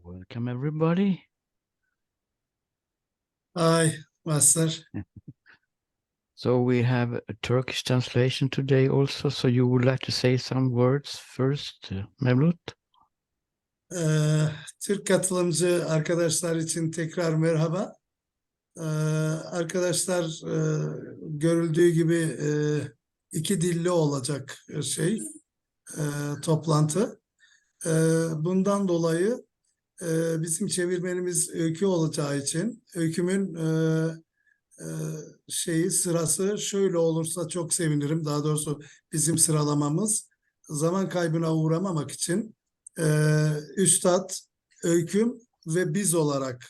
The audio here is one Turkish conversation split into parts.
Welcome, everybody. Hi, Master. So we have a Turkish translation today also. So you would like to say some words first, Mevlut? Türk katılımcı arkadaşlar için tekrar merhaba. Arkadaşlar görüldüğü gibi iki dilli olacak toplantı. Bundan dolayı bizim çevirmenimiz Öykü olacağı için Öykümün sırası şöyle olursa çok sevinirim. Daha doğrusu bizim sıralamamız zaman kaybına uğramamak için Üstad, Öyküm ve biz olarak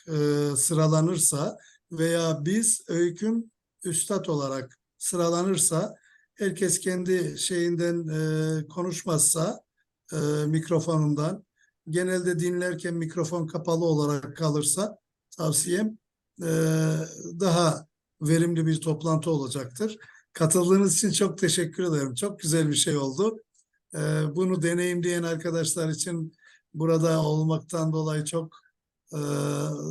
sıralanırsa veya biz, Öyküm, Üstad olarak sıralanırsa herkes kendi şeyinden konuşmazsa mikrofonundan genelde dinlerken mikrofon kapalı olarak kalırsa tavsiyem daha verimli bir toplantı olacaktır. Katıldığınız için çok teşekkür ederim. Çok güzel bir şey oldu. Bunu deneyimleyen arkadaşlar için burada olmaktan dolayı çok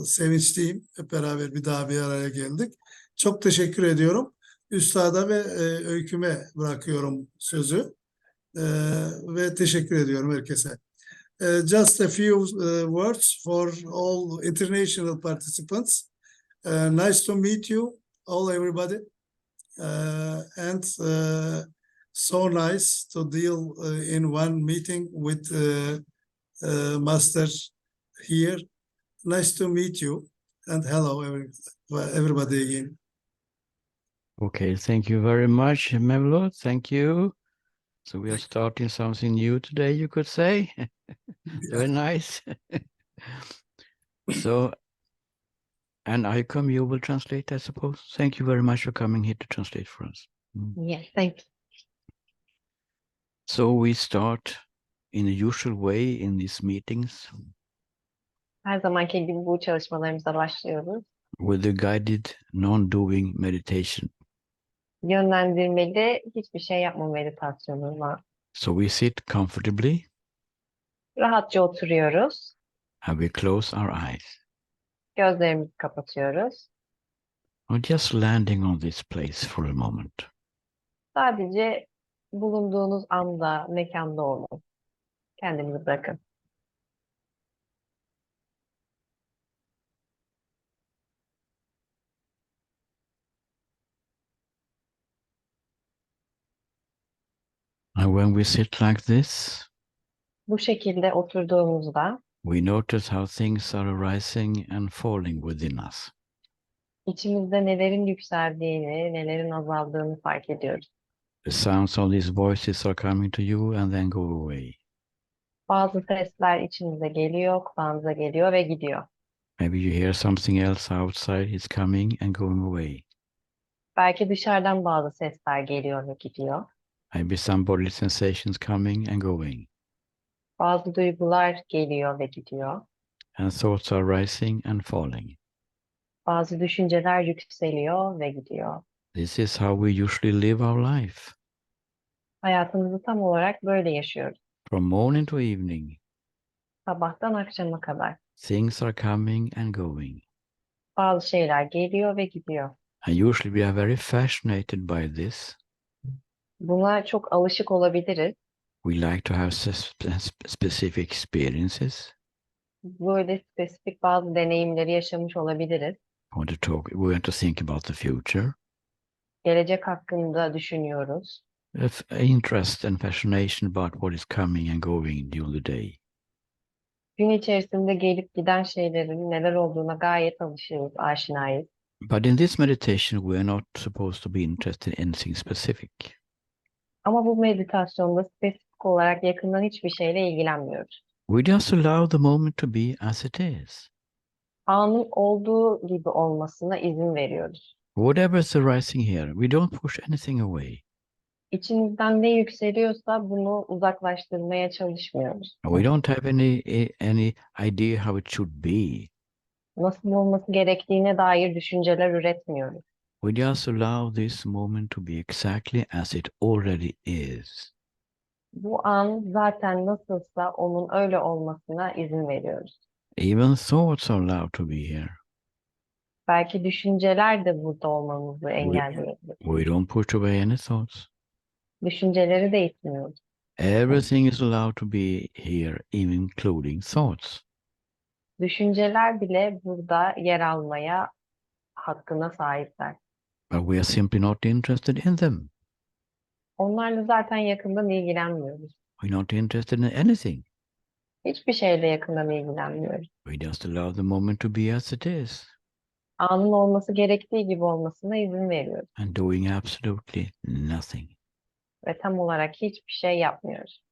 sevinçliyim. Hep beraber bir daha bir araya geldik. Çok teşekkür ediyorum. Üstada ve Öyküme bırakıyorum sözü. Ve teşekkür ediyorum herkese. Just a few words for all international participants. Nice to meet you all, everybody. And so nice to deal in one meeting with Master here. Nice to meet you. And hello, everybody again. Okay, thank you very much, Mevlut. Thank you. So we are starting something new today, you could say. Very nice. So, and Aykom, you will translate, I suppose. Thank you very much for coming here to translate for us. Yes, thank you. So we start in the usual way in these meetings Her zamanki gibi bu çalışmalarımıza başlıyoruz. with the guided non-doing meditation. Yönlendirmeli hiçbir şey yapma meditasyonuna. So we sit comfortably Rahatça oturuyoruz. and we close our eyes. Gözlerimizi kapatıyoruz. Or just landing on this place for a moment. Sadece bulunduğunuz anda, mekanda olun. Kendinizi bırakın. And when we sit like this, Bu şekilde oturduğumuzda we notice how things are arising and falling within us. içimizde nelerin yükseldiğini, nelerin azaldığını fark ediyoruz. The sounds of these voices are coming to you and then go away. Bazı sesler içinize geliyor, kulağınıza geliyor ve gidiyor. Maybe you hear something else outside, it's coming and going away. Belki dışarıdan bazı sesler geliyor ve gidiyor. Maybe some bodily sensations coming and going. Bazı duygular geliyor ve gidiyor. And thoughts are rising and falling. Bazı düşünceler yükseliyor ve gidiyor. This is how we usually live our life. Hayatımızı tam olarak böyle yaşıyoruz. From morning to evening, Sabahtan akşama kadar. things are coming and going. Bazı şeyler geliyor ve gidiyor. And usually we are very fascinated by this. Buna çok alışık olabiliriz. We like to have specific experiences. Böyle spesifik bazı deneyimleri yaşamış olabiliriz. We want to think about the future. Gelecek hakkında düşünüyoruz. Interest and fascination about what is coming and going during the day. Gün içerisinde gelip giden şeylerin neler olduğuna gayet alışığız, aşinayız. But in this meditation, we are not supposed to be interested in anything specific. Ama bu meditasyonda spesifik olarak yakından hiçbir şeyle ilgilenmiyoruz. We just allow the moment to be as it is. Anın olduğu gibi olmasına izin veriyoruz. Whatever is arising here, we don't push anything away. İçimizden ne yükseliyorsa bunu uzaklaştırmaya çalışmıyoruz. We don't have any idea how it should be. Nasıl olması gerektiğine dair düşünceler üretmiyoruz. We just allow this moment to be exactly as it already is. Bu an zaten nasılsa onun öyle olmasına izin veriyoruz. Even thoughts are allowed to be here. Belki düşünceler de burada olmamızı We, engelleyebilir. we don't push away any thoughts. Düşünceleri de itmiyoruz. Everything is allowed to be here, even including thoughts. Düşünceler bile burada yer almaya hakkına sahipler. But we are simply not interested in them. Onlarla zaten yakından ilgilenmiyoruz. We're not interested in anything. Hiçbir şeyle yakından ilgilenmiyoruz. We just allow the moment to be as it is Anın olması gerektiği gibi olmasına izin veriyoruz. and doing absolutely nothing. Ve tam olarak hiçbir şey yapmıyoruz.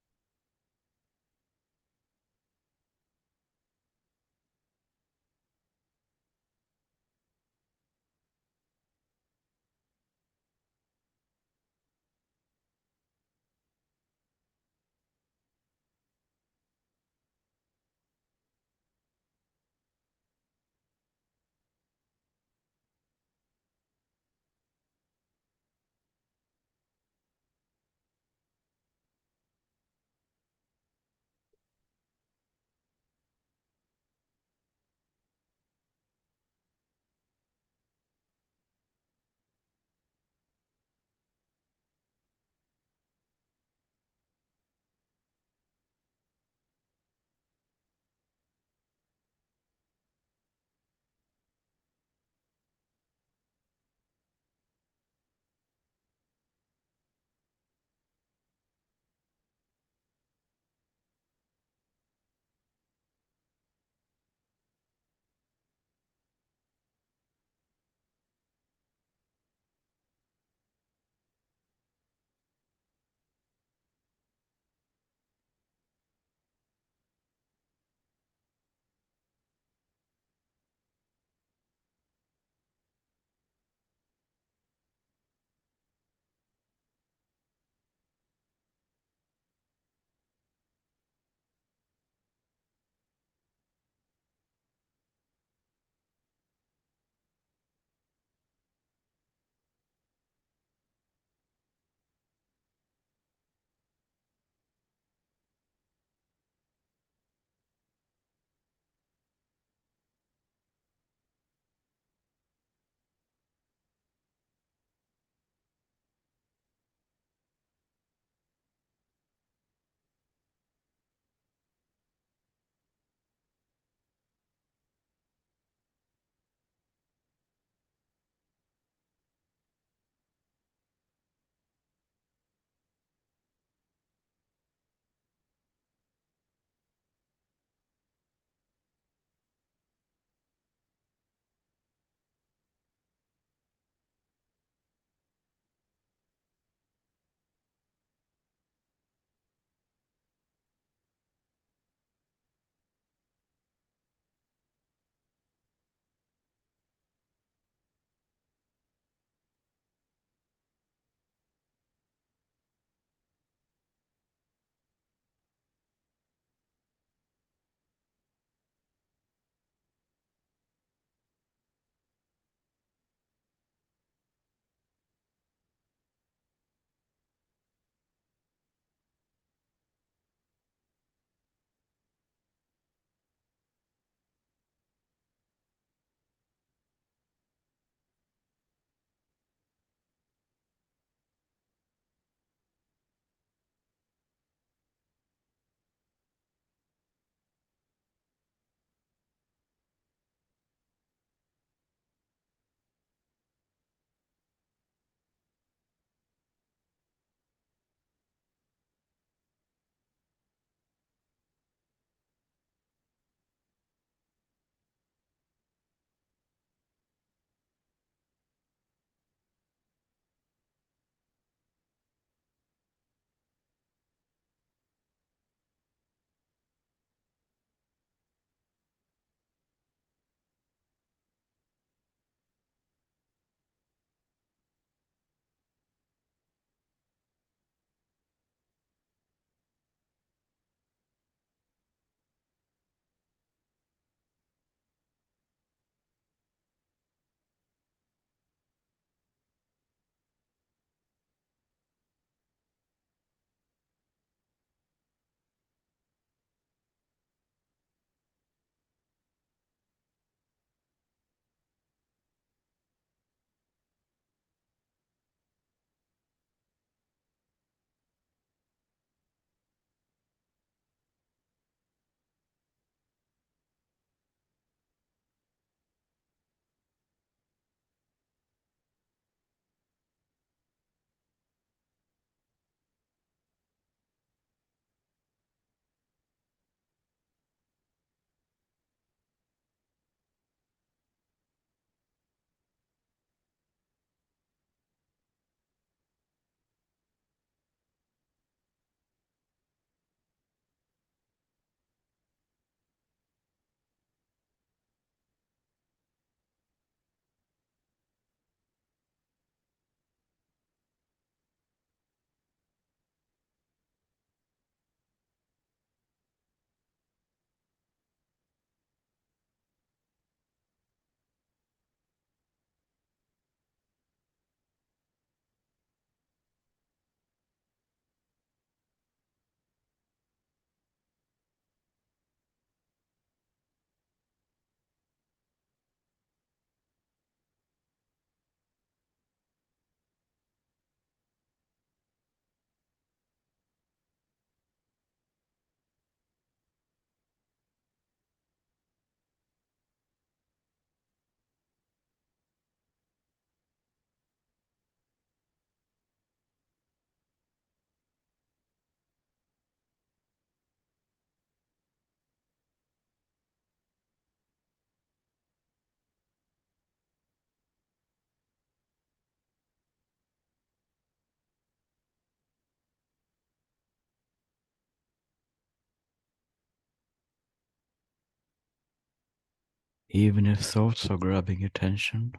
Even if thoughts are grabbing attention,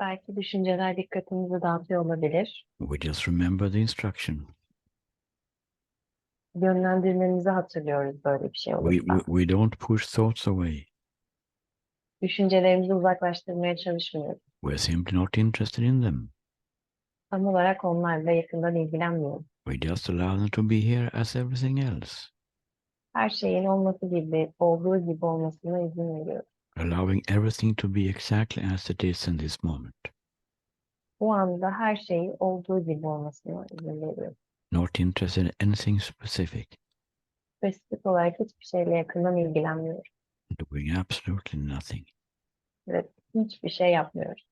Belki düşünceler dikkatimizi dağıtıyor olabilir. we just remember the instruction. Yönlendirmemizi hatırlıyoruz böyle bir şey olursa. We don't push thoughts away. Düşüncelerimizi uzaklaştırmaya çalışmıyoruz. We're simply not interested in them. Tam olarak onlarla yakından ilgilenmiyoruz. We just allow them to be here as everything else, Her şeyin olması gibi, olduğu gibi olmasına izin veriyoruz. allowing everything to be exactly as it is in this moment, Bu anda her şeyin olduğu gibi olmasına izin veriyoruz. not interested in anything specific, Spesifik olarak hiçbir şeyle yakından ilgilenmiyoruz. doing absolutely nothing. Ve hiçbir şey yapmıyoruz.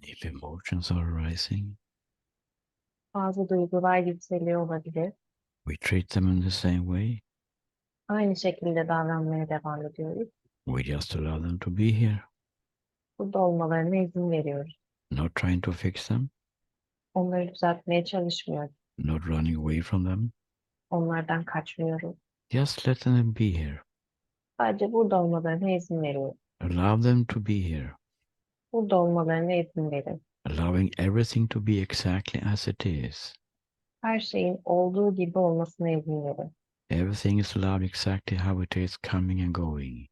If emotions are rising, Bazı duygular yükseliyor olabilir. we treat them in the same way. Aynı şekilde davranmaya devam ediyoruz. We just allow them to be here, Burada olmalarına izin veriyoruz. not trying to fix them, Onları düzeltmeye çalışmıyoruz. not running away from them. Onlardan kaçmıyoruz. Just let them be here. Sadece burada olmalarına izin veriyoruz. Allow them to be here, Burada olmalarına izin verin. allowing everything to be exactly as it is. Her şeyin olduğu gibi olmasına izin verin. Everything is allowed exactly how it is, coming and going.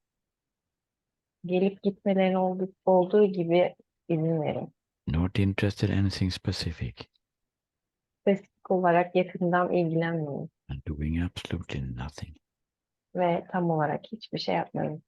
Gelip gitmelerine olduğu gibi izin verin. Not interested in anything specific Spesifik olarak yakından ilgilenmeyin and doing absolutely nothing. ve tam olarak hiçbir şey yapmayın.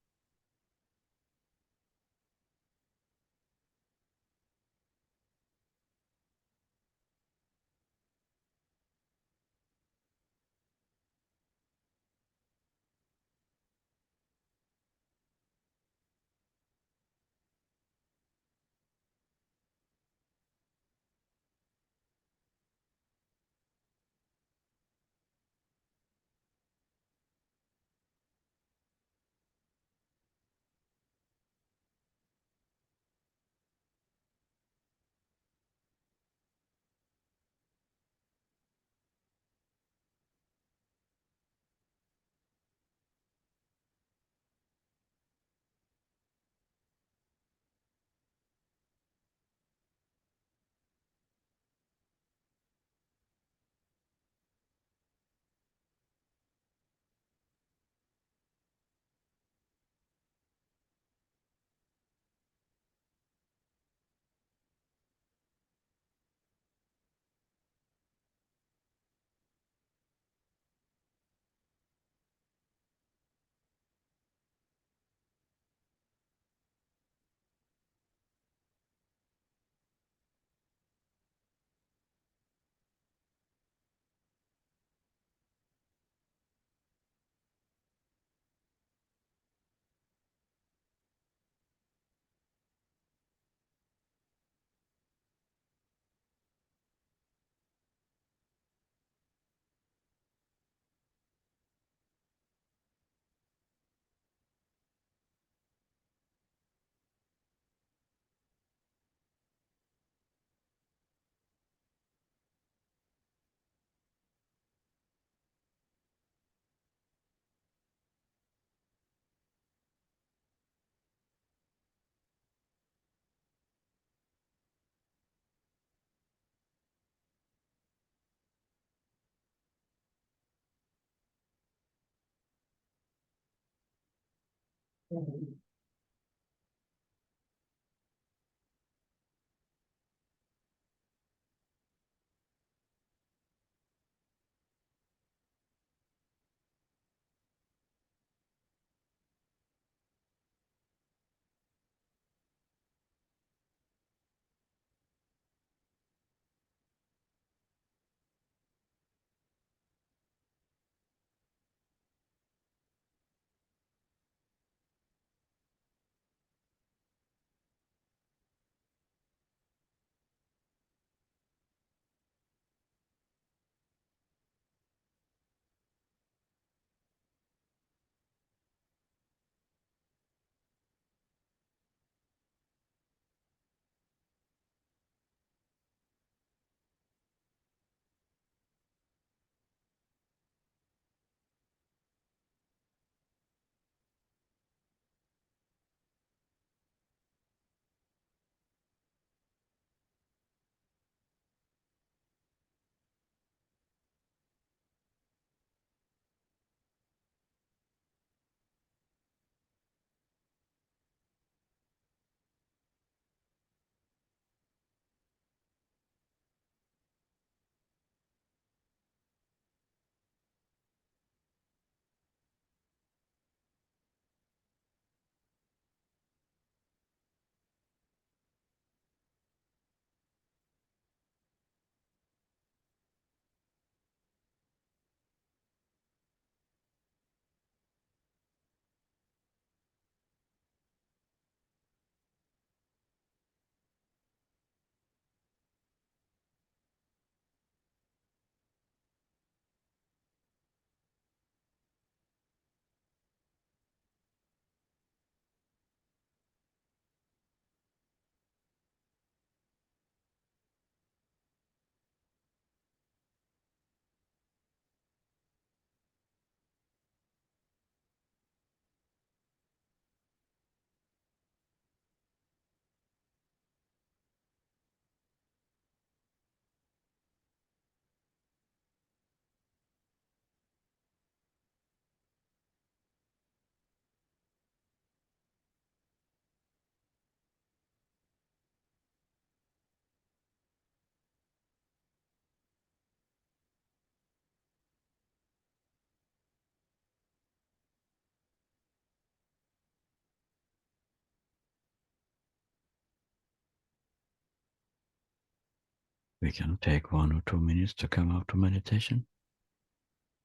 We can take 1 or 2 minutes to come out to meditation.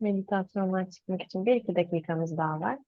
Meditasyondan çıkmak için 1-2 dakikamız daha var.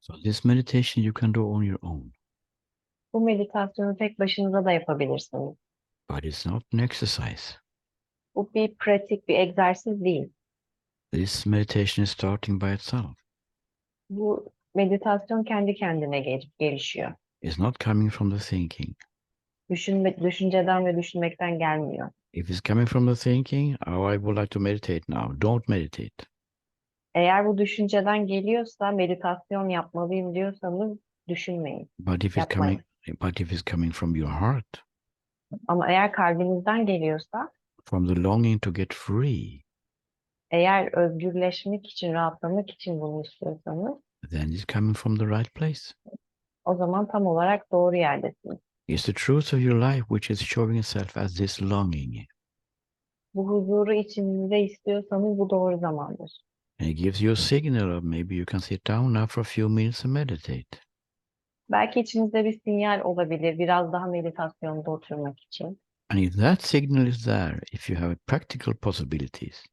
So this meditation you can do on your own, Bu meditasyonu tek başınıza da yapabilirsiniz. but it's not an exercise. Bu bir pratik, bir egzersiz değil. This meditation is starting by itself. Bu meditasyon kendi kendine gelişiyor. It's not coming from the thinking. Düşünceden ve düşünmekten gelmiyor. If it's coming from the thinking, oh, I would like to meditate now. Don't meditate. Eğer bu düşünceden geliyorsa meditasyon yapmalıyım diyorsanız düşünmeyin, But if it's yapmayın. coming from your heart, Ama eğer kalbinizden geliyorsa, from the longing to get free, eğer özgürleşmek için, rahatlamak için bunu istiyorsanız, then it's coming from the right place. o zaman tam olarak doğru yerdesiniz. It's the truth of your life which is showing itself as this longing. Bu huzuru içinizde istiyorsanız bu doğru zamandır. And it gives you a signal of maybe you can sit down now for a few minutes and meditate. Belki içinizde bir sinyal olabilir, biraz daha meditasyonda oturmak için. And if that signal is there, if you have practical possibilities,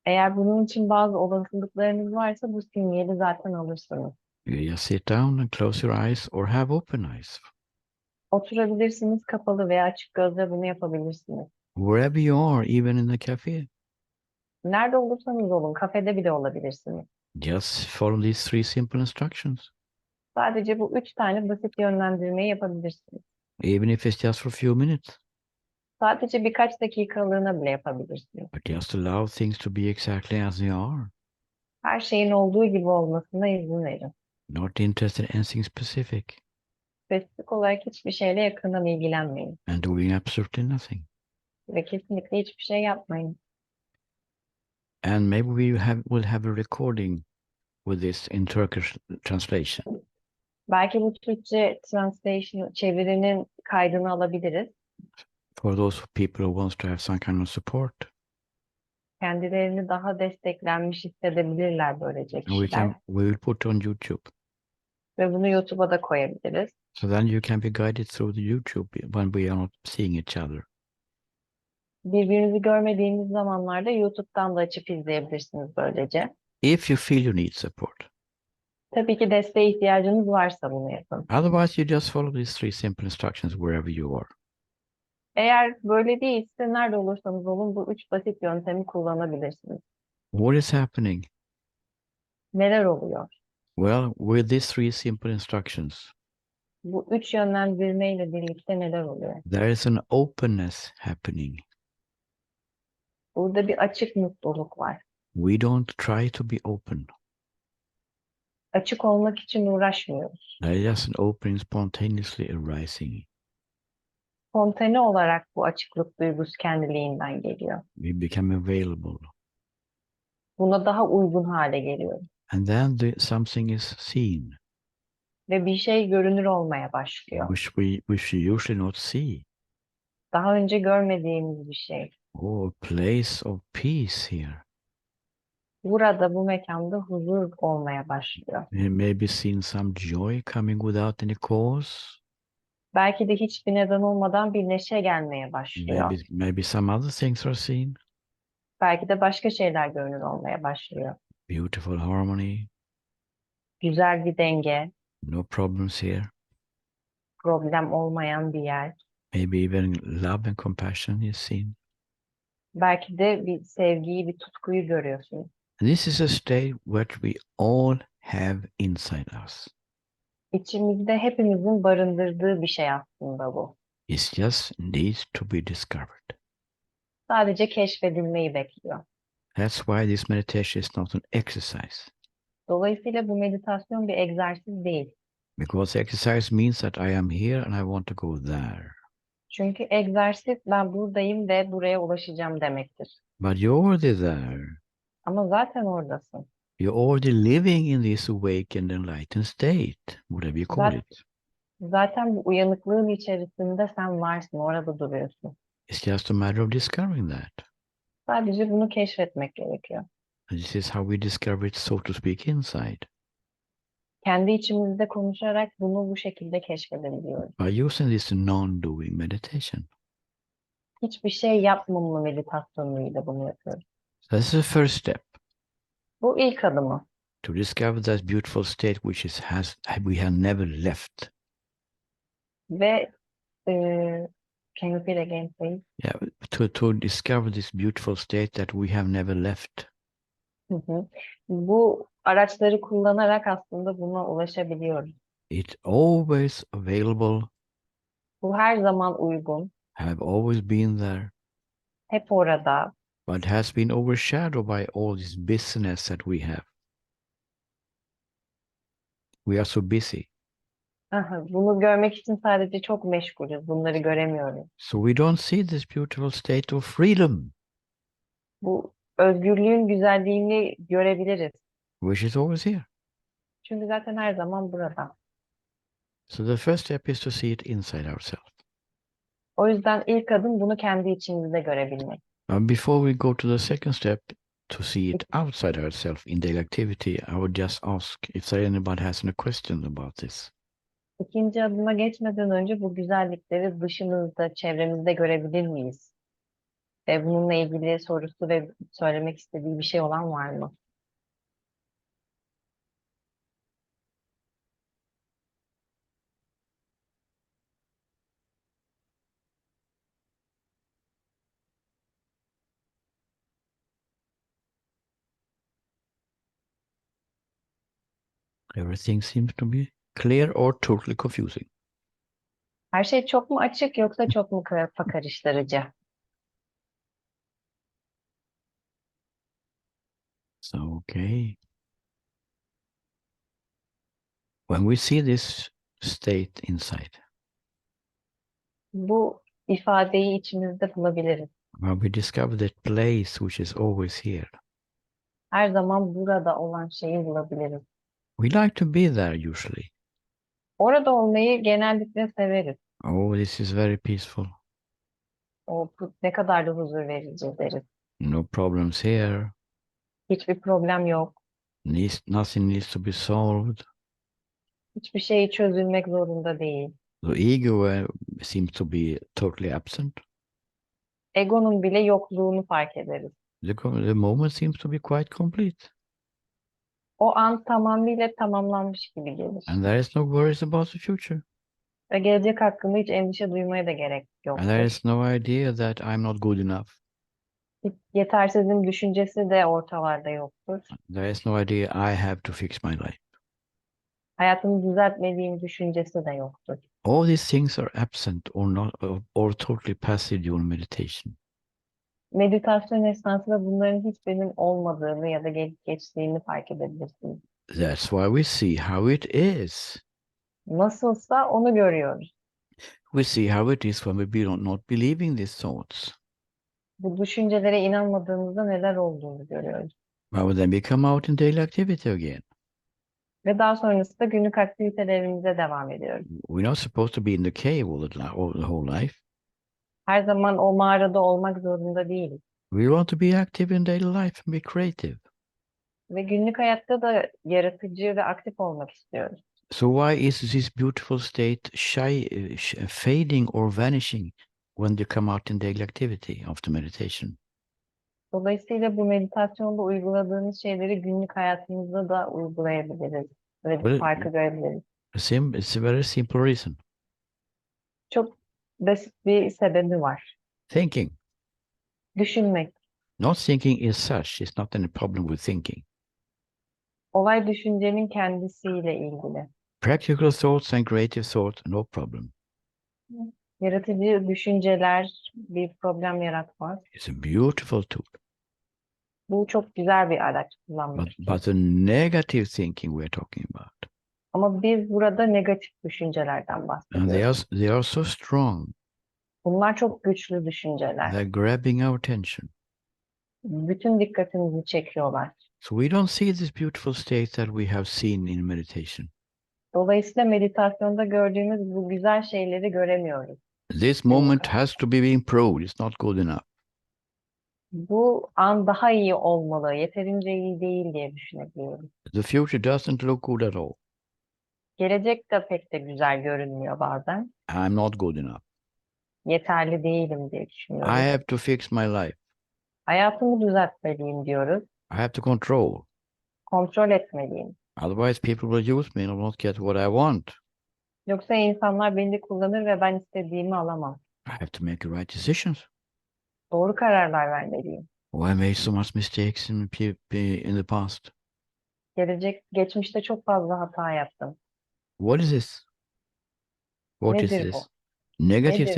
Eğer bunun için bazı olasılıklarınız varsa bu sinyali zaten alırsınız. you just sit down and close your eyes or have open eyes. Oturabilirsiniz kapalı veya açık gözle bunu yapabilirsiniz. Wherever you are, even in the cafe, Nerede olursanız olun, kafede bile olabilirsiniz. just follow these 3 simple instructions. Sadece bu 3 tane basit yönlendirmeyi yapabilirsiniz. Even if it's just for a few minutes. Sadece birkaç dakikalığına bile yapabilirsiniz. But just allow things to be exactly as they are. Her şeyin olduğu gibi olmasına izin verin. Not interested in anything specific. Spesifik olarak hiçbir şeyle yakından ilgilenmeyin. And doing absolutely nothing. Ve kesinlikle hiçbir şey yapmayın. And maybe we'll have a recording with this in Turkish translation. Belki bu Türkçe translation, çevirinin kaydını alabiliriz. For those people who wants to have some kind of support. Kendilerini daha desteklenmiş hissedebilirler böylece And kişiler. we will put on YouTube. Ve bunu YouTube'a da koyabiliriz. So then you can be guided through the YouTube when we are not seeing each other. Birbirinizi görmediğiniz zamanlarda YouTube'dan da açıp izleyebilirsiniz böylece. If you feel you need support. Tabii ki desteğe ihtiyacınız varsa bunu yapın. Otherwise you just follow these 3 simple instructions wherever you are. Eğer böyle değilse nerede olursanız olun bu 3 basit yöntemi kullanabilirsiniz. What is happening? Neler oluyor? Well, with these 3 simple instructions, Bu 3 yönlendirmeyle birlikte neler oluyor? there is an openness happening. Burada bir açık mutluluk var. We don't try to be open. Açık olmak için uğraşmıyoruz. There is just an opening spontaneously arising. Spontane olarak bu açıklık duygusu kendiliğinden geliyor. We become available. Buna daha uygun hale geliyor. And then something is seen, Ve bir şey görünür olmaya başlıyor. which we usually not see. Daha önce görmediğimiz bir şey. Oh, a place of peace here. Burada bu mekanda huzur olmaya başlıyor. Maybe seen some joy coming without any cause. Belki de hiçbir neden olmadan bir neşe gelmeye başlıyor. Maybe some other things are seen. Belki de başka şeyler görünür olmaya başlıyor. Beautiful harmony. Güzel bir denge, No problems here. problem olmayan bir yer. Maybe even love and compassion is seen. Belki de bir sevgiyi, bir tutkuyu görüyorsunuz. This is a state what we all have inside us. İçimizde hepimizin barındırdığı bir şey aslında bu. It just needs to be discovered. Sadece keşfedilmeyi bekliyor. That's why this meditation is not an exercise. Dolayısıyla bu meditasyon bir egzersiz değil. Because exercise means that I am here and I want to go there. Çünkü egzersiz ben buradayım ve buraya ulaşacağım demektir. But you're already there. Ama zaten oradasın. You're already living in this awakened, enlightened state, whatever you call Zaten, it. zaten bu uyanıklığın içerisinde sen varsın, orada duruyorsun. It's just a matter of discovering that. Sadece bunu keşfetmek gerekiyor. And this is how we discover it, so to speak, inside. Kendi içimizde konuşarak bunu bu şekilde keşfedebiliyoruz. By using this non-doing meditation. Hiçbir şey yapmama meditasyonuyla bunu yapıyoruz. So this is the first step. Bu ilk adımı. To discover that beautiful state which we have never left. Ve can you repeat again, please? Yeah, to discover this beautiful state that we have never left. Hı hı. Bu araçları kullanarak aslında buna ulaşabiliyoruz. It's always available, Bu her zaman uygun, have always been there, hep orada. but has been overshadowed by all this busyness that we have. We are so busy. Aha, bunu görmek için sadece çok meşgulüz. Bunları göremiyoruz. So we don't see this beautiful state of freedom, Bu özgürlüğün güzelliğini görebiliriz. which is always here. Çünkü zaten her zaman burada. So the first step is to see it inside ourselves. O yüzden ilk adım bunu kendi içimizde görebilmek. Now, before we go to the second step, to see it outside ourselves in daily activity, I would just ask if anybody has any questions about this. İkinci adıma geçmeden önce bu güzellikleri dışımızda, çevremizde görebilir miyiz? Bununla ilgili sorusu ve söylemek istediği bir şey olan var mı? Everything seems to be clear or totally confusing. Her şey çok mu açık yoksa çok mu kafa karıştırıcı? So, okay. When we see this state inside, Bu ifadeyi içimizde bulabiliriz. when we discover that place which is always here, Her zaman burada olan şeyi bulabiliriz. we like to be there usually. Orada olmayı genellikle severiz. Oh, this is very peaceful. Bu ne kadar da huzur verici deriz. No problems here. Hiçbir problem yok. Nothing needs to be solved. Hiçbir şey çözülmek zorunda değil. The ego seems to be totally absent. Egonun bile yokluğunu fark ederiz. The moment seems to be quite complete. O an tamamıyla tamamlanmış gibi gelir. And there is no worries about the future. Ve gelecek hakkında hiç endişe duymaya da gerek And there yoktur. is no idea that I'm not good enough. Yetersizim düşüncesi de ortalarda yoktur. There is no idea I have to fix my life. Hayatımı düzeltmediğim düşüncesi de yoktur. All these things are absent or not or totally passive during meditation. Meditasyon esnasında bunların hiçbirinin olmadığını ya da gelip geçtiğini fark edebilirsiniz. That's why we see how it is. Nasılsa onu görüyoruz. We see how it is when we not believing these thoughts. Bu düşüncelere inanmadığımızda neler olduğunu görüyoruz. But then we come out in daily activity again. Ve daha sonrasında günlük aktivitelerimize devam ediyoruz. We're not supposed to be in the cave all the whole life. Her zaman o mağarada olmak zorunda değiliz. We want to be active in daily life and be creative. Ve günlük hayatta da yaratıcı ve aktif olmak istiyoruz. So why is this beautiful state fading or vanishing when you come out in daily activity after meditation? Dolayısıyla bu meditasyonda uyguladığımız şeyleri günlük hayatımızda da uygulayabiliriz. Ve Well, farkı görebiliriz. It's a very simple reason. Çok basit bir sebebi var. Thinking. Düşünmek. Not thinking is such. It's not any problem with thinking. Olay düşüncenin kendisiyle ilgili. Practical thoughts and creative thoughts, no problem. Yaratıcı düşünceler bir problem yaratmaz. It's a beautiful tool. Bu çok güzel bir araç kullanmak için. But the negative thinking we're talking about, Ama biz burada negatif düşüncelerden and bahsediyoruz. they are so strong. Bunlar çok güçlü düşünceler. They're grabbing our attention. Bütün dikkatimizi çekiyorlar. So we don't see this beautiful state that we have seen in meditation. Dolayısıyla meditasyonda gördüğümüz bu güzel şeyleri göremiyoruz. This moment has to be improved. It's not good enough. Bu an daha iyi olmalı, yeterince iyi değil diye düşünebiliyorum. The future doesn't look good at all. Gelecek de pek de güzel görünmüyor bazen. I'm not good enough. Yeterli değilim diye I düşünüyoruz. have to fix my life. Hayatımı düzeltmeliyim diyoruz. I have to control. Kontrol etmeliyim. Otherwise, people will use me and I will not get what I want. Yoksa insanlar beni kullanır ve ben istediğimi alamam. I have to make the right decisions. Doğru kararlar vermeliyim. Oh, I made so much mistakes in the past. Geçmişte çok fazla hata yaptım. What is this? What is Nedir bu? this? Negative Nedir?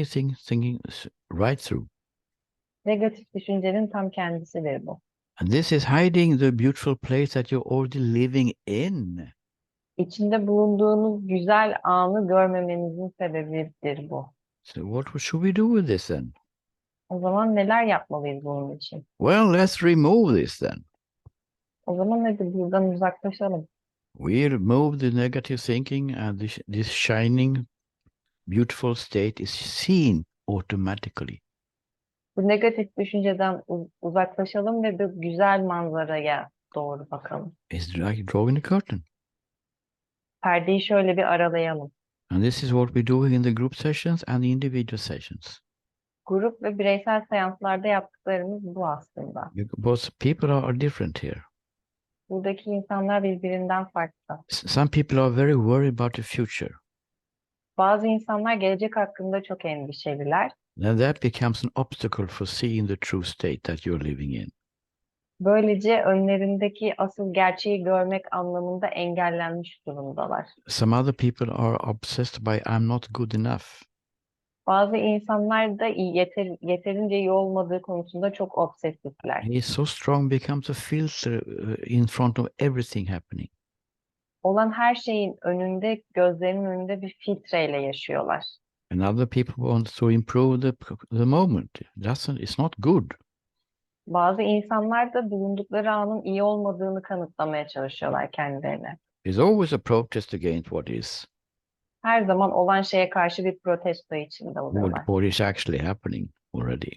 thinking. Thinking right through. Negatif düşüncenin tam kendisidir bu. And this is hiding the beautiful place that you're already living in. İçinde bulunduğunuz güzel anı görmemenizin sebebidir bu. So what should we do with this then? O zaman neler yapmalıyız bunun için? Well, let's remove this then. O zaman hadi buradan uzaklaşalım. We remove the negative thinking and this shining, beautiful state is seen automatically. Bu negatif düşünceden uzaklaşalım ve bu güzel manzaraya doğru bakalım. It's like drawing a curtain. Perdeyi şöyle bir aralayalım. And this is what we do in the group sessions and the individual sessions. Grup ve bireysel seanslarda yaptıklarımız bu aslında. Because people are different here. Buradaki insanlar birbirinden farklı. Some people are very worried about the future. Bazı insanlar gelecek hakkında çok endişeliler. Then that becomes an obstacle for seeing the true state that you're living in. Böylece önlerindeki asıl gerçeği görmek anlamında engellenmiş durumdalar. Some other people are obsessed by I'm not good enough. Bazı insanlar da yeterince iyi olmadığı konusunda çok obsesifler. He is so strong becomes a filter in front of everything happening. Olan her şeyin önünde, gözlerinin önünde bir filtreyle yaşıyorlar. And other people want to improve the moment. It's not good. Bazı insanlar da bulundukları anın iyi olmadığını kanıtlamaya çalışıyorlar kendilerine. There's always a protest against what is. Her zaman olan şeye karşı bir protesto içinde oluyorlar. What is actually happening already.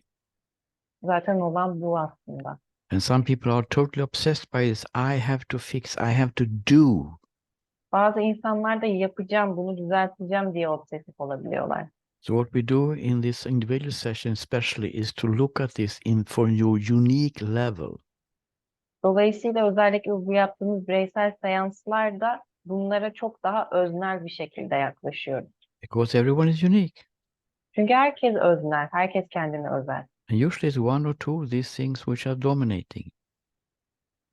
Zaten olan bu aslında. And some people are totally obsessed by this. I have to fix, I have to do. Bazı insanlar da yapacağım, bunu düzelteceğim diye obsesif olabiliyorlar. So what we do in this individual session especially is to look at this for your unique level. Dolayısıyla özellikle bu yaptığımız bireysel seanslarda bunlara çok daha öznel bir şekilde yaklaşıyoruz. Because everyone is unique. Çünkü herkes öznel, herkes kendine özel. And usually it's one or two of these things which are dominating.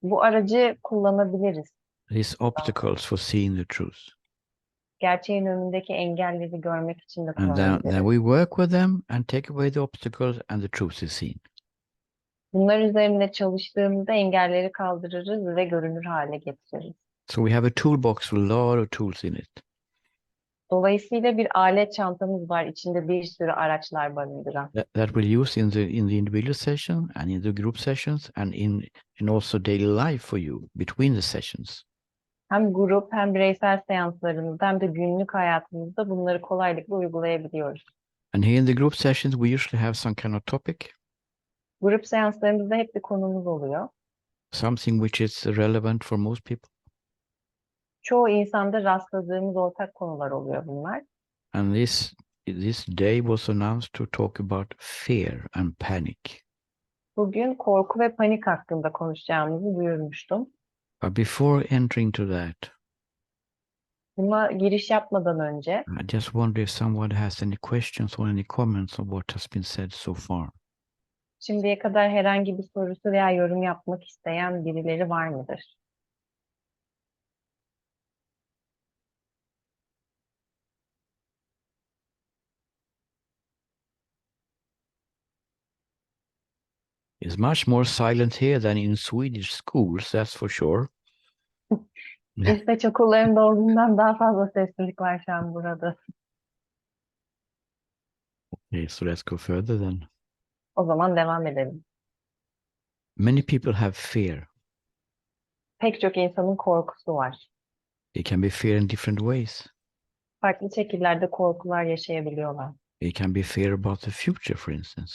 Bu aracı kullanabiliriz. These obstacles for seeing the truth. Gerçeğin önündeki engelleri görmek için de And then kullanabiliriz. we work with them and take away the obstacles and the truth is seen. Bunlar üzerinde çalıştığımızda engelleri kaldırırız ve görünür hale getiririz. So we have a toolbox with a lot of tools in it. Dolayısıyla bir alet çantamız var, içinde bir sürü araçlar barındıran. That we'll use in the individual session and in the group sessions and in also daily life for you between the sessions. Hem grup hem bireysel seanslarımızda hem de günlük hayatımızda bunları kolaylıkla uygulayabiliyoruz. And here in the group sessions we usually have some kind of topic, Grup seanslarımızda hep bir konumuz oluyor. something which is relevant for most people. Çoğu insanda rastladığımız ortak konular oluyor bunlar. And this day was announced to talk about fear and panic. Bugün korku ve panik hakkında konuşacağımızı duyurmuştum. But before entering to that, Buna giriş yapmadan önce I just wonder if someone has any questions or any comments on what has been said so far. şimdiye kadar herhangi bir sorusu veya yorum yapmak isteyen birileri var mıdır? It's much more silent here than in Swedish schools, that's for sure. İsveç okullarında olduğundan daha fazla sessizlik var şu an burada. Okay, so let's go further then. O zaman devam edelim. Many people have fear. Pek çok insanın korkusu var. It can be fear in different ways. Farklı şekillerde korkular yaşayabiliyorlar. It can be fear about the future, for instance.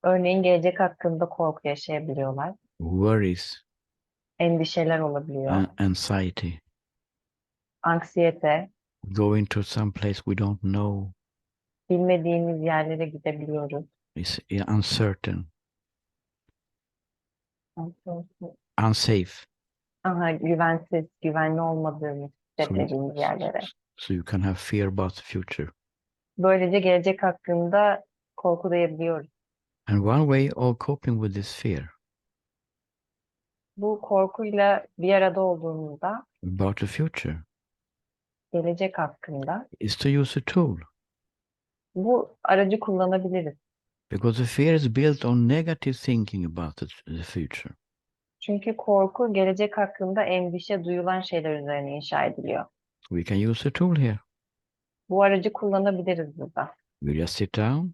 Örneğin gelecek hakkında korku yaşayabiliyorlar. Worries, Endişeler olabiliyor. anxiety, Anksiyete, going to some place we don't know, bilmediğimiz yerlere gidebiliyoruz. is uncertain, unsafe. Aha, güvensiz, güvenli olmadığımız, hissetmediğimiz yerlere. So you can have fear about the future. Böylece gelecek hakkında korku duyabiliyoruz. And one way of coping with this fear Bu korkuyla bir arada olduğumuzda about the future gelecek hakkında is to use a tool. bu aracı kullanabiliriz. Because the fear is built on negative thinking about the future. Çünkü korku gelecek hakkında endişe duyulan şeyler üzerine inşa ediliyor. We can use a tool here. Bu aracı kullanabiliriz burada. We just sit down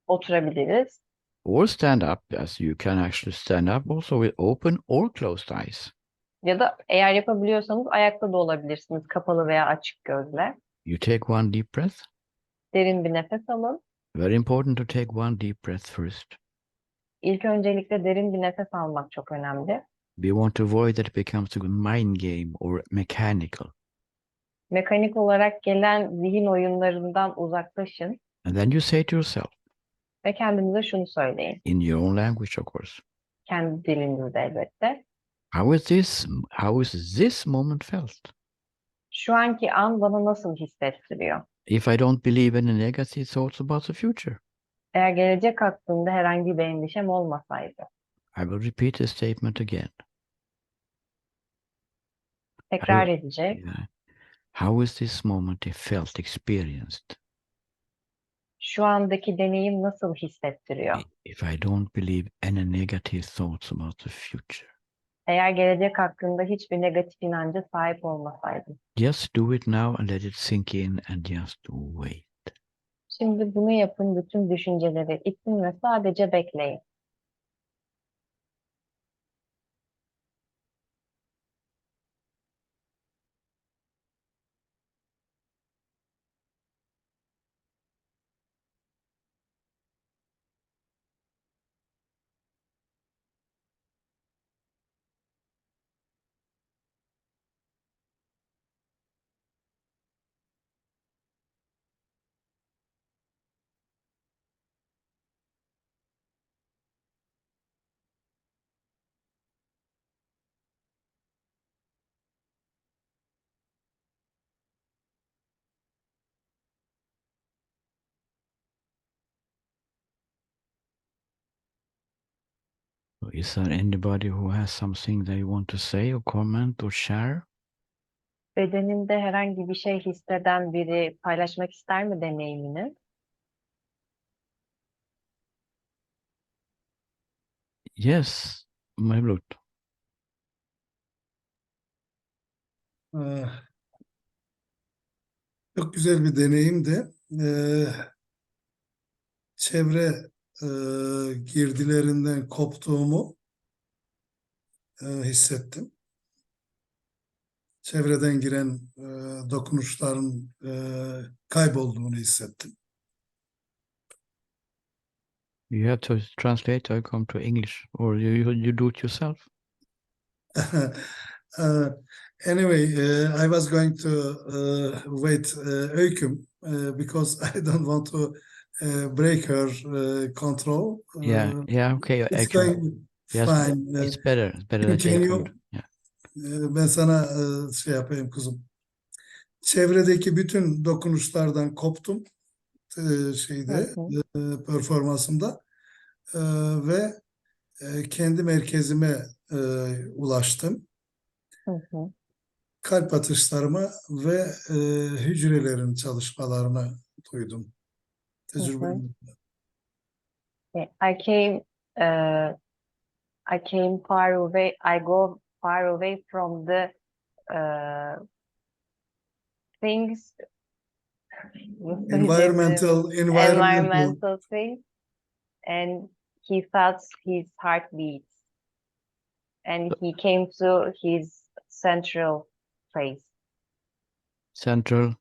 Oturabiliriz or stand up, as you can actually stand up also with open or closed eyes. ya da eğer yapabiliyorsanız ayakta da olabilirsiniz kapalı veya açık gözle. You take one deep breath. Derin bir nefes alın. Very important to take one deep breath first. İlk öncelikle derin bir nefes almak çok önemli. We want to avoid that it becomes a mind game or mechanical. Mekanik olarak gelen zihin oyunlarından uzaklaşın And then you say to yourself, ve kendinize şunu söyleyin. in your own language, of course, Kendi dilinizde elbette. how is this moment felt? Şu anki an bana nasıl hissettiriyor? If I don't believe in the negative thoughts about the future, Eğer gelecek hakkında herhangi bir endişem olmasaydı. I will repeat the statement again. Tekrar edecek. Yeah. How is this moment felt, experienced? Şu andaki deneyim nasıl hissettiriyor? If I don't believe any negative thoughts about the future. Eğer gelecek hakkında hiçbir negatif inanca sahip olmasaydım. Just do it now and let it sink in and just wait. Şimdi bunu yapın, bütün düşünceleri itin ve sadece bekleyin. Is there anybody who has something they want to say or comment or share? Bedeninde herhangi bir şey hisseden biri paylaşmak ister mi deneyimini? Yes, Mevlut. Çok güzel bir deneyimdi. Çevre girdilerinden koptuğumu hissettim. Çevreden giren dokunuşların kaybolduğunu hissettim. You have to translate or come to English, or you do it yourself. Anyway, I was going to wait Öyküm because I don't want to break her control. Yeah, okay. It's going Yes, fine. it's better. It's better that Can they you- come. Yeah. Ben sana şey yapayım kuzum. Çevredeki bütün dokunuşlardan koptum şeyde performansımda ve kendi merkezime ulaştım. Kalp atışlarıma ve hücrelerin çalışmalarını duydum. Tecrübe. I came I came far away. I go far away from the things. Nasıl Environmental, söyleyebilirim? Environmental things, and he felt his heartbeat, and he came to his central place Central.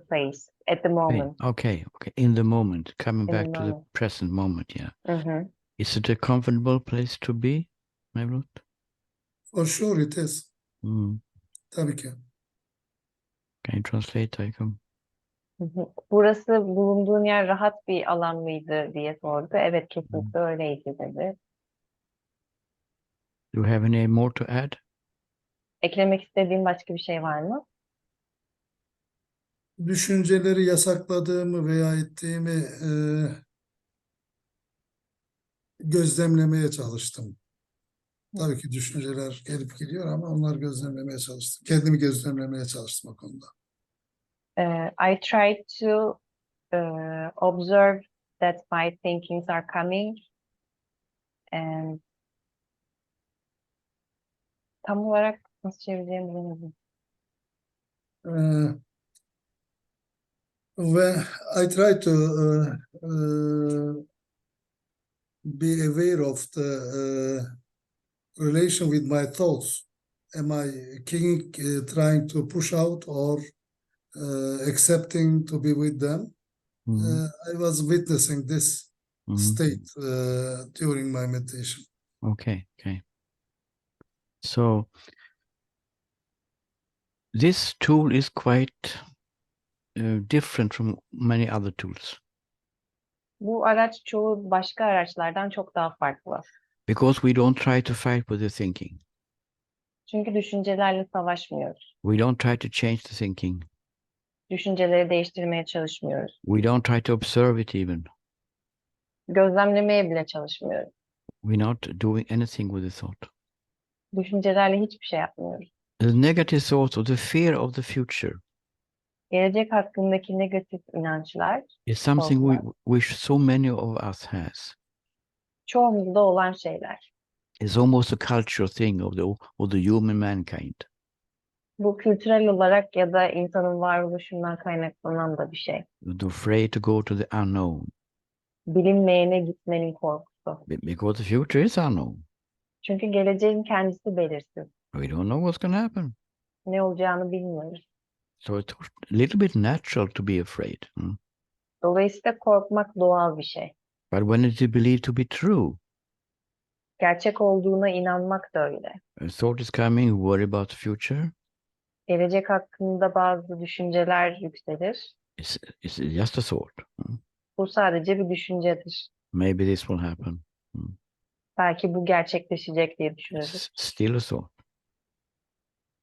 place at the moment. Okay. In the moment, coming In the back to the moment. present moment, yeah. Mhm. Is it a comfortable place to be, Mevlut? For sure it is. Mm. Tabii ki. Can you translate, Taykum? Burası bulunduğun yer rahat bir alan mıydı diye sordu. Evet, kesinlikle öyleydi dedi. Do you have any more to add? Eklemek istediğin başka bir şey var mı? Düşünceleri yasakladığımı veya ettiğimi gözlemlemeye çalıştım. Tabii ki düşünceler gelip gidiyor ama onları gözlemlemeye çalıştım. Kendimi gözlemlemeye çalıştım o konuda. I tried to observe that my thinkings are coming, and tam olarak nasıl çevireceğimi bilemedim. Ve I try to be aware of the relation with my thoughts. Am I trying to push out or accepting to be with them? I was witnessing this state during my meditation. Okay. So this tool is quite different from many other tools. Bu araç çoğu başka araçlardan çok daha farklı. Because we don't try to fight with the thinking. Çünkü düşüncelerle savaşmıyoruz. We don't try to change the thinking. Düşünceleri değiştirmeye çalışmıyoruz. We don't try to observe it even. Gözlemlemeye bile çalışmıyoruz. We're not doing anything with the thought. Düşüncelerle hiçbir şey yapmıyoruz. The negative thoughts or the fear of the future Gelecek hakkındaki negatif inançlar is something which so many of us has. çoğumuzda olan şeyler. It's almost a cultural thing of the human mankind. Bu kültürel olarak ya da insanın varoluşundan kaynaklanan da bir şey. They're afraid to go to the unknown. Bilinmeyene gitmenin korkusu. Because the future is unknown. Çünkü geleceğin kendisi belirsiz. We don't know what's going to happen. Ne olacağını bilmiyoruz. So it's a little bit natural to be afraid. Dolayısıyla korkmak doğal bir şey. But when it is believed to be true, Gerçek olduğuna inanmak da öyle. a thought is coming, worry about the future. Gelecek hakkında bazı düşünceler yükselir. It's just a thought. Bu sadece bir düşüncedir. Maybe this will happen. Belki bu gerçekleşecek diye düşünürüz. It's still a thought.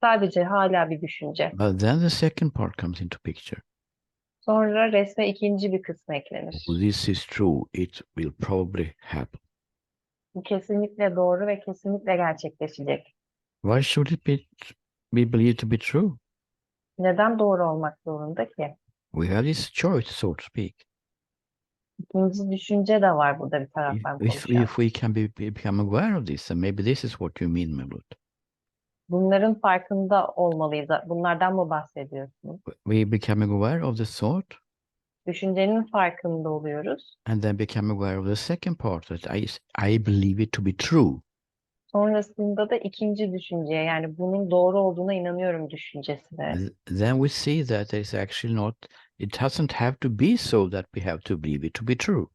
Sadece hala bir düşünce. But then the second part comes into picture. Sonra resme ikinci bir kısmı eklenir. This is true. It will probably happen. Bu kesinlikle doğru ve kesinlikle gerçekleşecek. Why should it be believed to be true? Neden doğru olmak zorunda ki? We have this choice, so to speak. İkinci düşünce de var burada bir taraftan konuşan. If we can become aware of this, then maybe this is what you mean, Mevlut. Bunların farkında olmalıyız. Bunlardan mı bahsediyorsunuz? We becoming aware of the thought, Düşüncenin farkında oluyoruz. and then become aware of the second part, that I believe it to be true. Sonrasında da ikinci düşünceye, yani bunun doğru olduğuna inanıyorum düşüncesine. Then we see that there's actually not, it doesn't have to be so that we have to believe it to be true.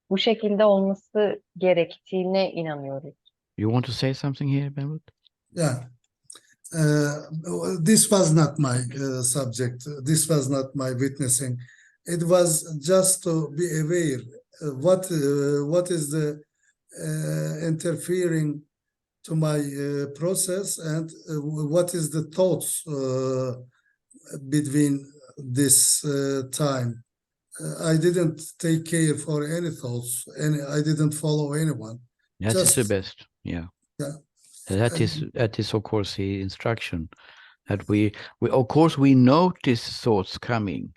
Bu şekilde olması gerektiğine inanıyoruz. You want to say something here, Mevlut? Yeah. This was not my subject. This was not my witnessing. It was just to be aware what is the interfering to my process, and what is the thoughts between this time. I didn't take care for any thoughts, and I didn't follow anyone. That is the best. Yeah. That is of course the instruction, that we of course we notice thoughts coming.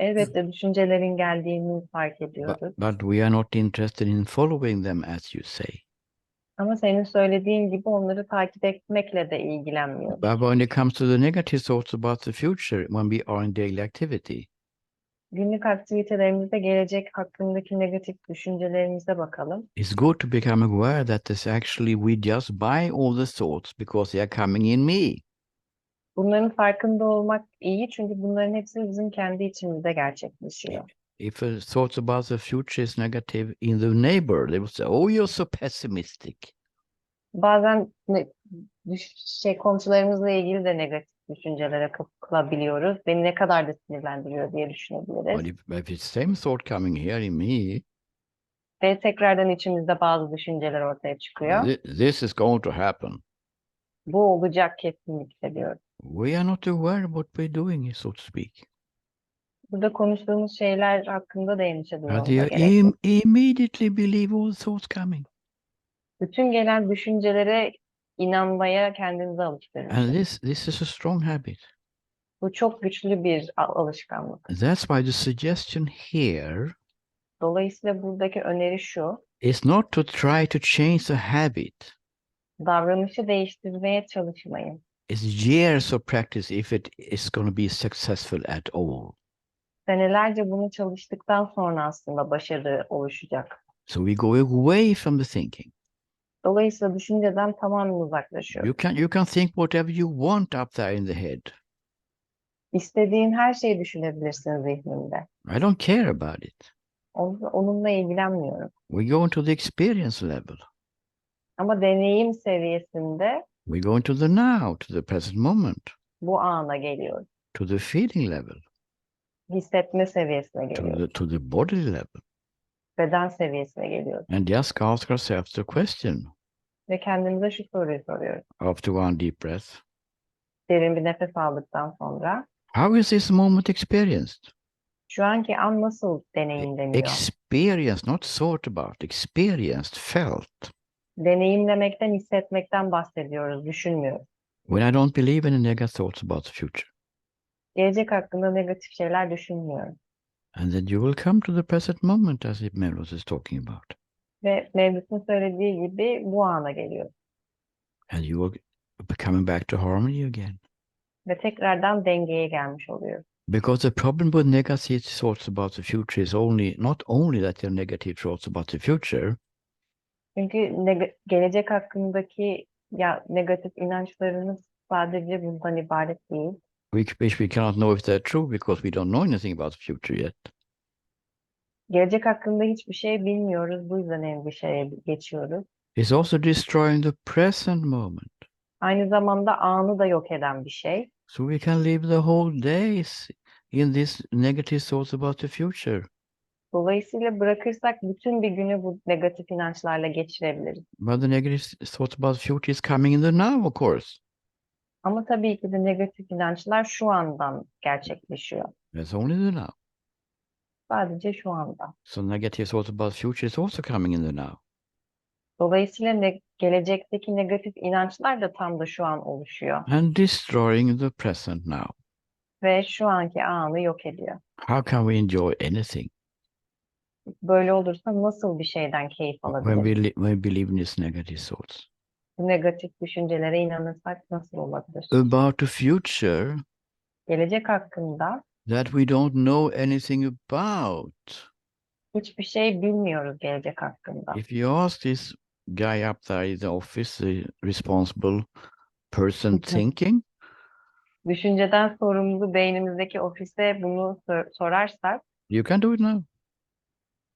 Elbette düşüncelerin geldiğini fark ediyoruz. But we are not interested in following them, as you say. Ama senin söylediğin gibi onları takip etmekle de ilgilenmiyoruz. But when it comes to the negative thoughts about the future, when we are in daily activity, Günlük aktivitelerimizde gelecek hakkındaki negatif düşüncelerimize bakalım. it's good to become aware that this actually we just buy all the thoughts because they are coming in me. Bunların farkında olmak iyi çünkü bunların hepsi bizim kendi içimizde gerçekleşiyor. If a thoughts about the future is negative in the neighbor, they will say, "Oh, you're so pessimistic." Bazen komşularımızla ilgili de negatif düşüncelere kapılabiliyoruz. Beni ne kadar da sinirlendiriyor diye But düşünebiliriz. if it's same thought coming here in me, Ve tekrardan içimizde bazı düşünceler ortaya çıkıyor. this is going to happen. Bu olacak kesinlikle diyoruz. We are not aware what we're doing, so to speak. Burada konuştuğumuz şeyler hakkında da endişe But duymamıza you gerek yok. immediately believe all the thoughts coming. Bütün gelen düşüncelere inanmaya kendinizi And alıştırın. this is a strong habit. Bu çok güçlü bir alışkanlık. That's why the suggestion here Dolayısıyla buradaki öneri şu, is not to try to change the habit. davranışı değiştirmeye çalışmayın. It's years of practice if it is going to be successful at all. Senelerce bunu çalıştıktan sonra aslında başarı oluşacak. So we go away from the thinking. Dolayısıyla düşünceden tamamen uzaklaşıyoruz. You can think whatever you want up there in the head. İstediğin her şeyi düşünebilirsin zihninde. I don't care about it. Onunla ilgilenmiyorum. We go into the experience level. Ama deneyim seviyesinde We go into the now, to the present moment, bu ana geliyoruz. to the feeling level, Hissetme seviyesine geliyoruz. to the body level, Beden seviyesine geliyoruz. and just ask ourselves the question Ve kendimize şu soruyu soruyoruz. after one deep breath: Derin bir nefes aldıktan sonra how is this moment experienced? şu anki an nasıl deneyimleniyor? Experienced, not thought about, experienced, felt. Deneyimlemekten, hissetmekten bahsediyoruz, düşünmüyoruz. When I don't believe in the negative thoughts about the future. Gelecek hakkında negatif şeyler düşünmüyorum. And then you will come to the present moment, as Melrose is talking about. Ve Mevlüt'ün söylediği gibi bu ana geliyor. And you will be coming back to harmony again. Ve tekrardan dengeye gelmiş oluyor. Because the problem with negative thoughts about the future is not only that they're negative thoughts about the future, Çünkü gelecek hakkındaki negatif inançlarınız sadece bundan ibaret değil. which we cannot know if they're true because we don't know anything about the future yet. Gelecek hakkında hiçbir şey bilmiyoruz. Bu yüzden endişeye geçiyoruz. It's also destroying the present moment. Aynı zamanda anı da yok eden bir şey. So we can live the whole days in these negative thoughts about the future. Dolayısıyla bırakırsak bütün bir günü bu negatif inançlarla geçirebiliriz. But the negative thoughts about the future is coming in the now, of course. Ama tabii ki de negatif inançlar şu andan gerçekleşiyor. That's only the now. Sadece şu anda. So negative thoughts about the future is also coming in the now. Dolayısıyla gelecekteki negatif inançlar da tam da şu an oluşuyor. And destroying the present now. Ve şu anki anı yok ediyor. How can we enjoy anything Böyle olursa nasıl bir şeyden keyif when alabiliriz? when we believe in these negative thoughts? Bu negatif düşüncelere inanırsak nasıl olabilir? About the future Gelecek hakkında that we don't know anything about. hiçbir şey bilmiyoruz gelecek hakkında. If you ask this guy up there in the office, the responsible person thinking, Düşünceden sorumlu beynimizdeki ofise bunu sorarsak, you can do it now.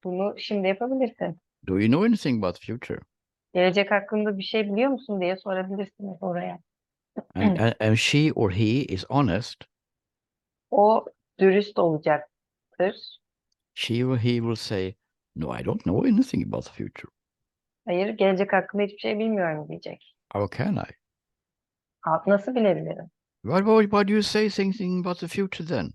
bunu şimdi yapabilirsin. Do you know anything about the future? Gelecek hakkında bir şey biliyor musun diye sorabilirsiniz oraya. And she or he is honest. O dürüst olacaktır. She or he will say, no, I don't know anything about the future. Hayır, gelecek hakkında hiçbir şey bilmiyorum diyecek. How can I? Nasıl bilebilirim? Why do you say something about the future then?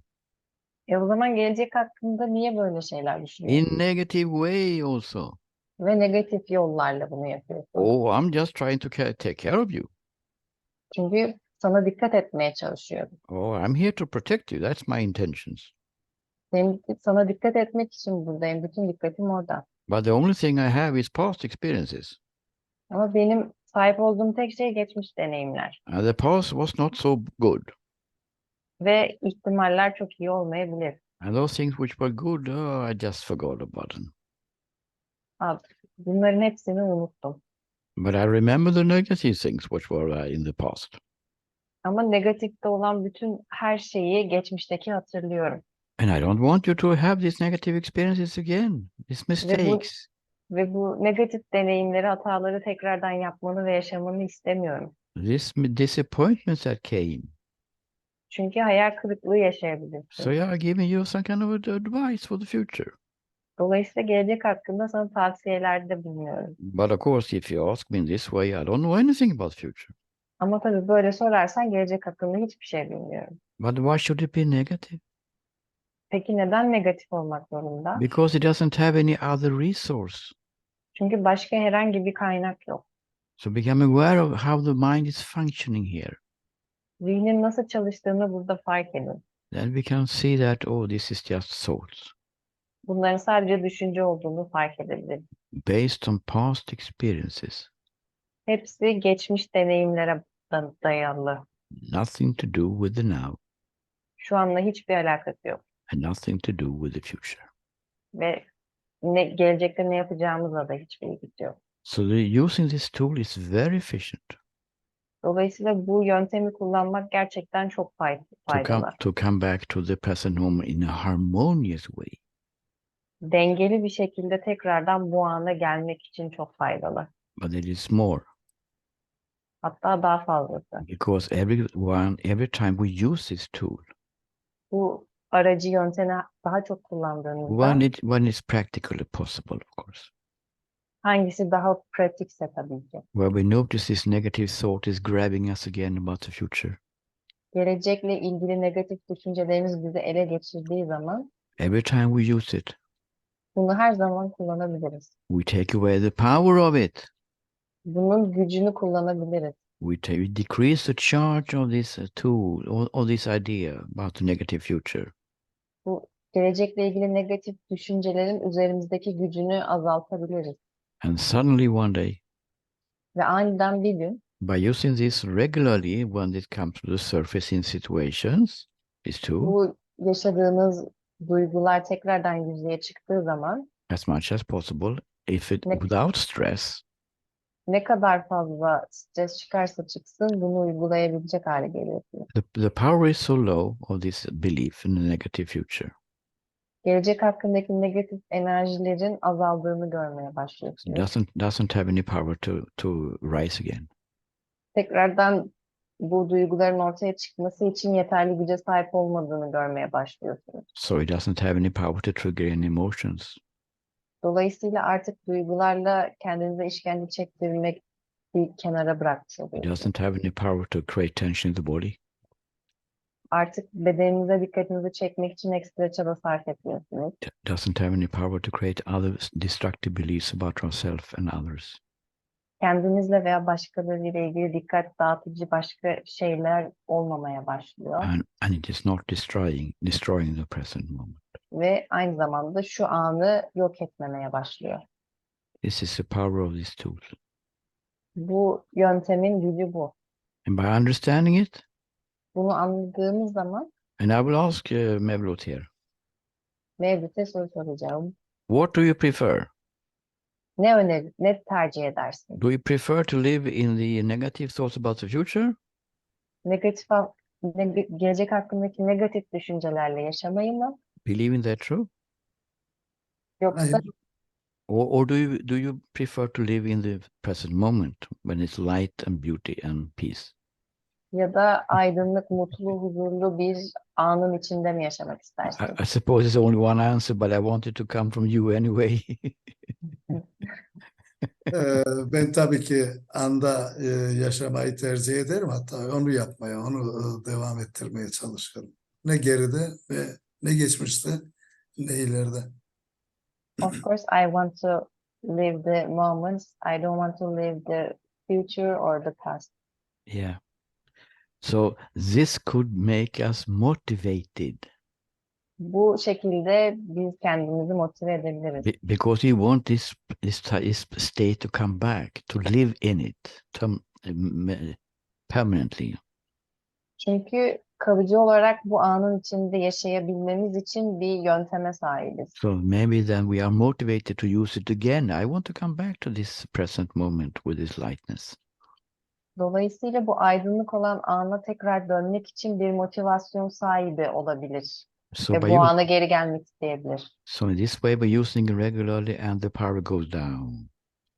O zaman gelecek hakkında niye böyle şeyler düşünüyorsun? In negative way also. Ve negatif yollarla bunu yapıyorsun. Oh, I'm just trying to take care of you. Çünkü sana dikkat etmeye çalışıyorum. Oh, I'm here to protect you. That's my intentions. Sana dikkat etmek için buradayım. Bütün dikkatim orada. But the only thing I have is past experiences. Ama benim sahip olduğum tek şey geçmiş deneyimler. The past was not so good. Ve ihtimaller çok iyi olmayabilir. And those things which were good, oh, I just forgot about them. Bunların hepsini unuttum. But I remember the negative things which were in the past. Ama negatifte olan bütün her şeyi geçmişteki hatırlıyorum. And I don't want you to have these negative experiences again, these mistakes. Ve bu negatif deneyimleri, hataları tekrardan yapmanı ve yaşamanı istemiyorum. These disappointments that came. Çünkü hayal kırıklığı yaşayabilirsin. So yeah, I'm giving you some kind of advice for the future. Dolayısıyla gelecek hakkında sana tavsiyelerde bulunuyorum. But of course, if you ask me in this way, I don't know anything about the future. Ama tabii böyle sorarsan gelecek hakkında hiçbir şey bilmiyorum. But why should it be negative? Peki neden negatif olmak zorunda? Because it doesn't have any other resource. Çünkü başka herhangi bir kaynak yok. So become aware of how the mind is functioning here. Zihnin nasıl çalıştığını burada fark edin. Then we can see that, oh, this is just thoughts. Bunların sadece düşünce olduğunu fark edebiliriz. Based on past experiences. Hepsi geçmiş deneyimlere dayalı. Nothing to do with the now. Şu anla hiçbir alakası yok. And nothing to do with the future. Ve gelecekte ne yapacağımızla da hiçbir ilgisi yok. So using this tool is very efficient Dolayısıyla bu yöntemi kullanmak gerçekten çok faydalı. to come back to the present moment in a harmonious way. Dengeli bir şekilde tekrardan bu ana gelmek için çok faydalı. But it is more. Hatta daha fazlası. Because every time we use this tool, Bu aracı yöntemi daha çok kullandığınızda when it's practically possible, of course. hangisi daha pratikse tabii ki. Where we notice this negative thought is grabbing us again about the future. Gelecekle ilgili negatif düşüncelerimiz bizi ele geçirdiği zaman Every time we use it, bunu her zaman kullanabiliriz. we take away the power of it. Bunun gücünü kullanabiliriz. We decrease the charge of this tool or this idea about the negative future. Bu gelecekle ilgili negatif düşüncelerin üzerimizdeki gücünü azaltabiliriz. And suddenly one day, Ve aniden bir gün by using this regularly when it comes to the surface in situations, this tool, bu yaşadığınız duygular tekrardan yüzeye çıktığı zaman as much as possible, Ne- without stress, ne kadar fazla stres çıkarsa çıksın bunu uygulayabilecek hale geliyorsunuz. the power is so low of this belief in a negative future. Gelecek hakkındaki negatif enerjilerin azaldığını görmeye başlıyorsunuz. Doesn't have any power to rise again. Tekrardan bu duyguların ortaya çıkması için yeterli güce sahip olmadığını görmeye başlıyorsunuz. So it doesn't have any power to trigger any emotions. Dolayısıyla artık duygularla kendinize işkence çektirmek bir kenara bırakmış It oluyorsunuz. doesn't have any power to create tension in the body. Artık bedeninize dikkatinizi çekmek için ekstra çaba sarf etmiyorsunuz. It doesn't have any power to create other destructive beliefs about ourselves and others. Kendinizle veya başkalarıyla ilgili dikkat dağıtıcı başka şeyler olmamaya başlıyor. And it is not destroying the present moment. Ve aynı zamanda şu anı yok etmemeye başlıyor. This is the power of this tool. Bu yöntemin gücü bu. And by understanding it, Bunu anladığımız zaman and I will ask Mevlut here, Mevlüt'e soru soracağım. what do you prefer? Ne tercih edersin? Do you prefer to live in the negative thoughts about the future? Gelecek hakkındaki negatif düşüncelerle yaşamayı mı? Believing that true? Yoksa Hayır. Or do you prefer to live in the present moment when it's light and beauty and peace? ya da aydınlık, mutlu, huzurlu bir anın içinde mi yaşamak istersin? I suppose there's only one answer, but I wanted to come from you anyway. Ben tabii ki anda yaşamayı tercih ederim. Hatta onu yapmaya, onu devam ettirmeye çalışırım. Ne geride ve ne geçmişte ne ileride. Of course, I want to live the moments. I don't want to live the future or the past. Yeah. So this could make us motivated. Bu şekilde biz kendimizi motive edebiliriz. Because you want this state to come back, to live in it permanently. Çünkü kalıcı olarak bu anın içinde yaşayabilmemiz için bir yönteme sahibiz. So maybe then we are motivated to use it again. I want to come back to this present moment with this lightness. Dolayısıyla bu aydınlık olan ana tekrar dönmek için bir motivasyon sahibi olabilir. So Ve by bu use, ana geri gelmek isteyebilir. so in this way, by using it regularly, and the power goes down.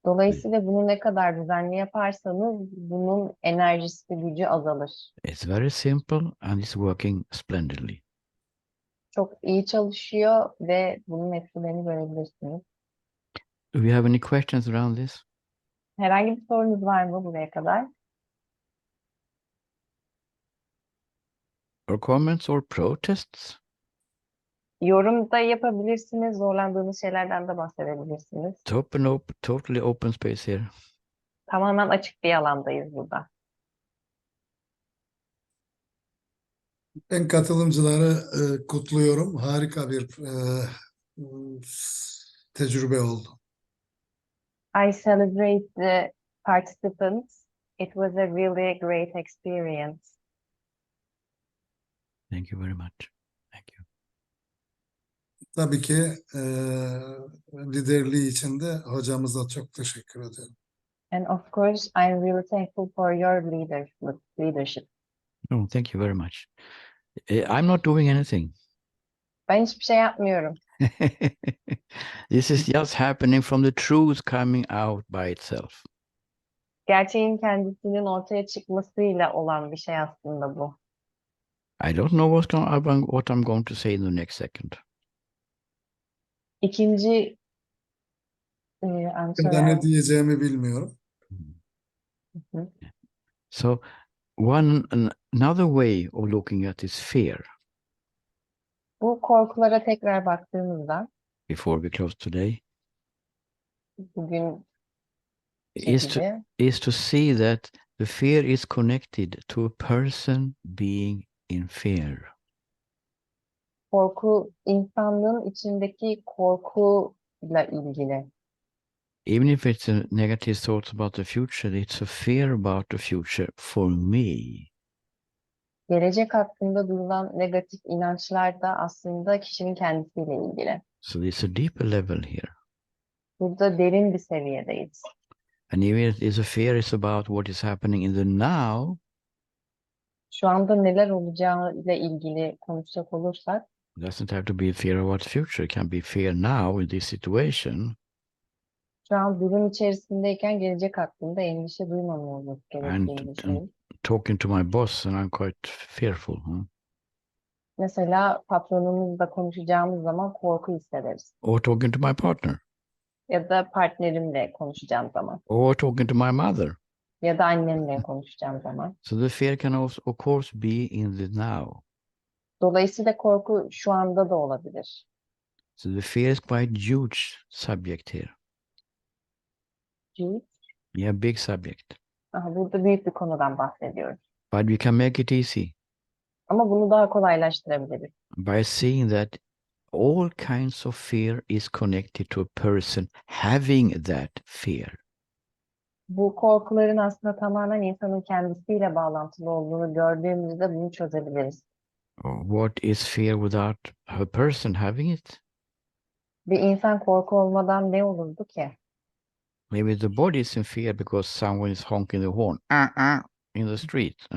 Dolayısıyla bunu ne kadar düzenli yaparsanız bunun enerjisi, gücü azalır. It's very simple and it's working splendidly. Çok iyi çalışıyor ve bunun etkilerini görebilirsiniz. Do you have any questions around this? Herhangi bir sorunuz var mı buraya kadar? Or comments or protests? Yorum da yapabilirsiniz, zorlandığınız şeylerden de bahsedebilirsiniz. Totally open space here. Tamamen açık bir alandayız burada. Ben katılımcıları kutluyorum. Harika bir tecrübe oldu. I celebrate the participants. It was a really great experience. Thank you very much. Thank you. Tabii ki liderliği için de hocamıza çok teşekkür ederim. And of course, I'm really thankful for your leadership. No, thank you very much. I'm not doing anything. Ben hiçbir şey yapmıyorum. This is just happening from the truth coming out by itself. Gerçeğin kendisinin ortaya çıkmasıyla olan bir şey aslında bu. I don't know what I'm going to say in the next second. İkinci, I'm Ben de sorry. ne diyeceğimi bilmiyorum. Hı. So another way of looking at is fear Bu korkulara tekrar baktığımızda before we close today bugün is şekilde to see that the fear is connected to a person being in fear. korku insanlığın içindeki korkuyla ilgili. Even if it's a negative thoughts about the future, it's a fear about the future for me. Gelecek hakkında duyulan negatif inançlar da aslında kişinin kendisiyle ilgili. So there's a deeper level here. Burada derin bir seviyedeyiz. And even if it's a fear is about what is happening in the now, Şu anda neler olacağıyla ilgili konuşacak olursak, it doesn't have to be a fear about the future. It can be fear now in this situation. şu an durum içerisindeyken gelecek hakkında endişe duymamamız And, gerektiğini düşünüyorum. talking to my boss, and I'm quite fearful. Mesela patronumuzla konuşacağımız zaman korku hissederiz. Or talking to my partner, Ya da partnerimle konuşacağım zaman. or talking to my mother. Ya da annemle konuşacağım zaman. So the fear can also, of course, be in the now. Dolayısıyla korku şu anda da olabilir. So the fear is quite huge subject here. Çünkü Yeah, big subject. burada büyük bir konudan bahsediyoruz. But we can make it easy Ama bunu daha kolaylaştırabiliriz. by seeing that all kinds of fear is connected to a person having that fear. Bu korkuların aslında tamamen insanın kendisiyle bağlantılı olduğunu gördüğümüzde bunu çözebiliriz. What is fear without a person having it? Bir insan korku olmadan ne olurdu ki? Maybe the body is in fear because someone is honking the horn in the street.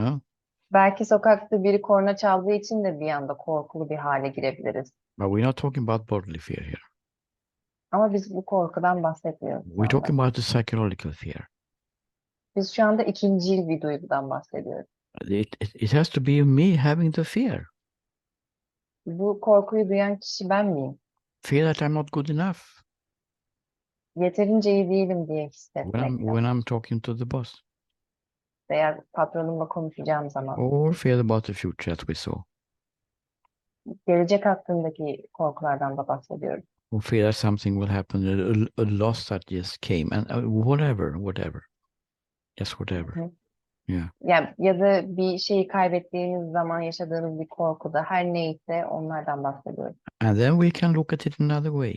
Belki sokakta biri korna çaldığı için de bir anda korkulu bir hale girebiliriz. But we're not talking about bodily fear here. Ama biz bu korkudan bahsetmiyoruz şu We're anda. talking about the psychological fear. Biz şu anda ikincil bir duygudan bahsediyoruz. It has to be me having the fear. Bu korkuyu duyan kişi ben miyim? Fear that I'm not good enough Yeterince iyi değilim diye hissetmekten. when I'm talking to the boss. Veya patronumla konuşacağım zaman. Or fear about the future, as we saw. Gelecek hakkındaki korkulardan da bahsediyoruz. Or fear that something will happen, a loss that just came, and whatever. Just whatever. Hı. Yeah. Yani ya da bir şeyi kaybettiğiniz zaman yaşadığınız bir korkuda her neyse onlardan bahsediyoruz. And then we can look at it another way.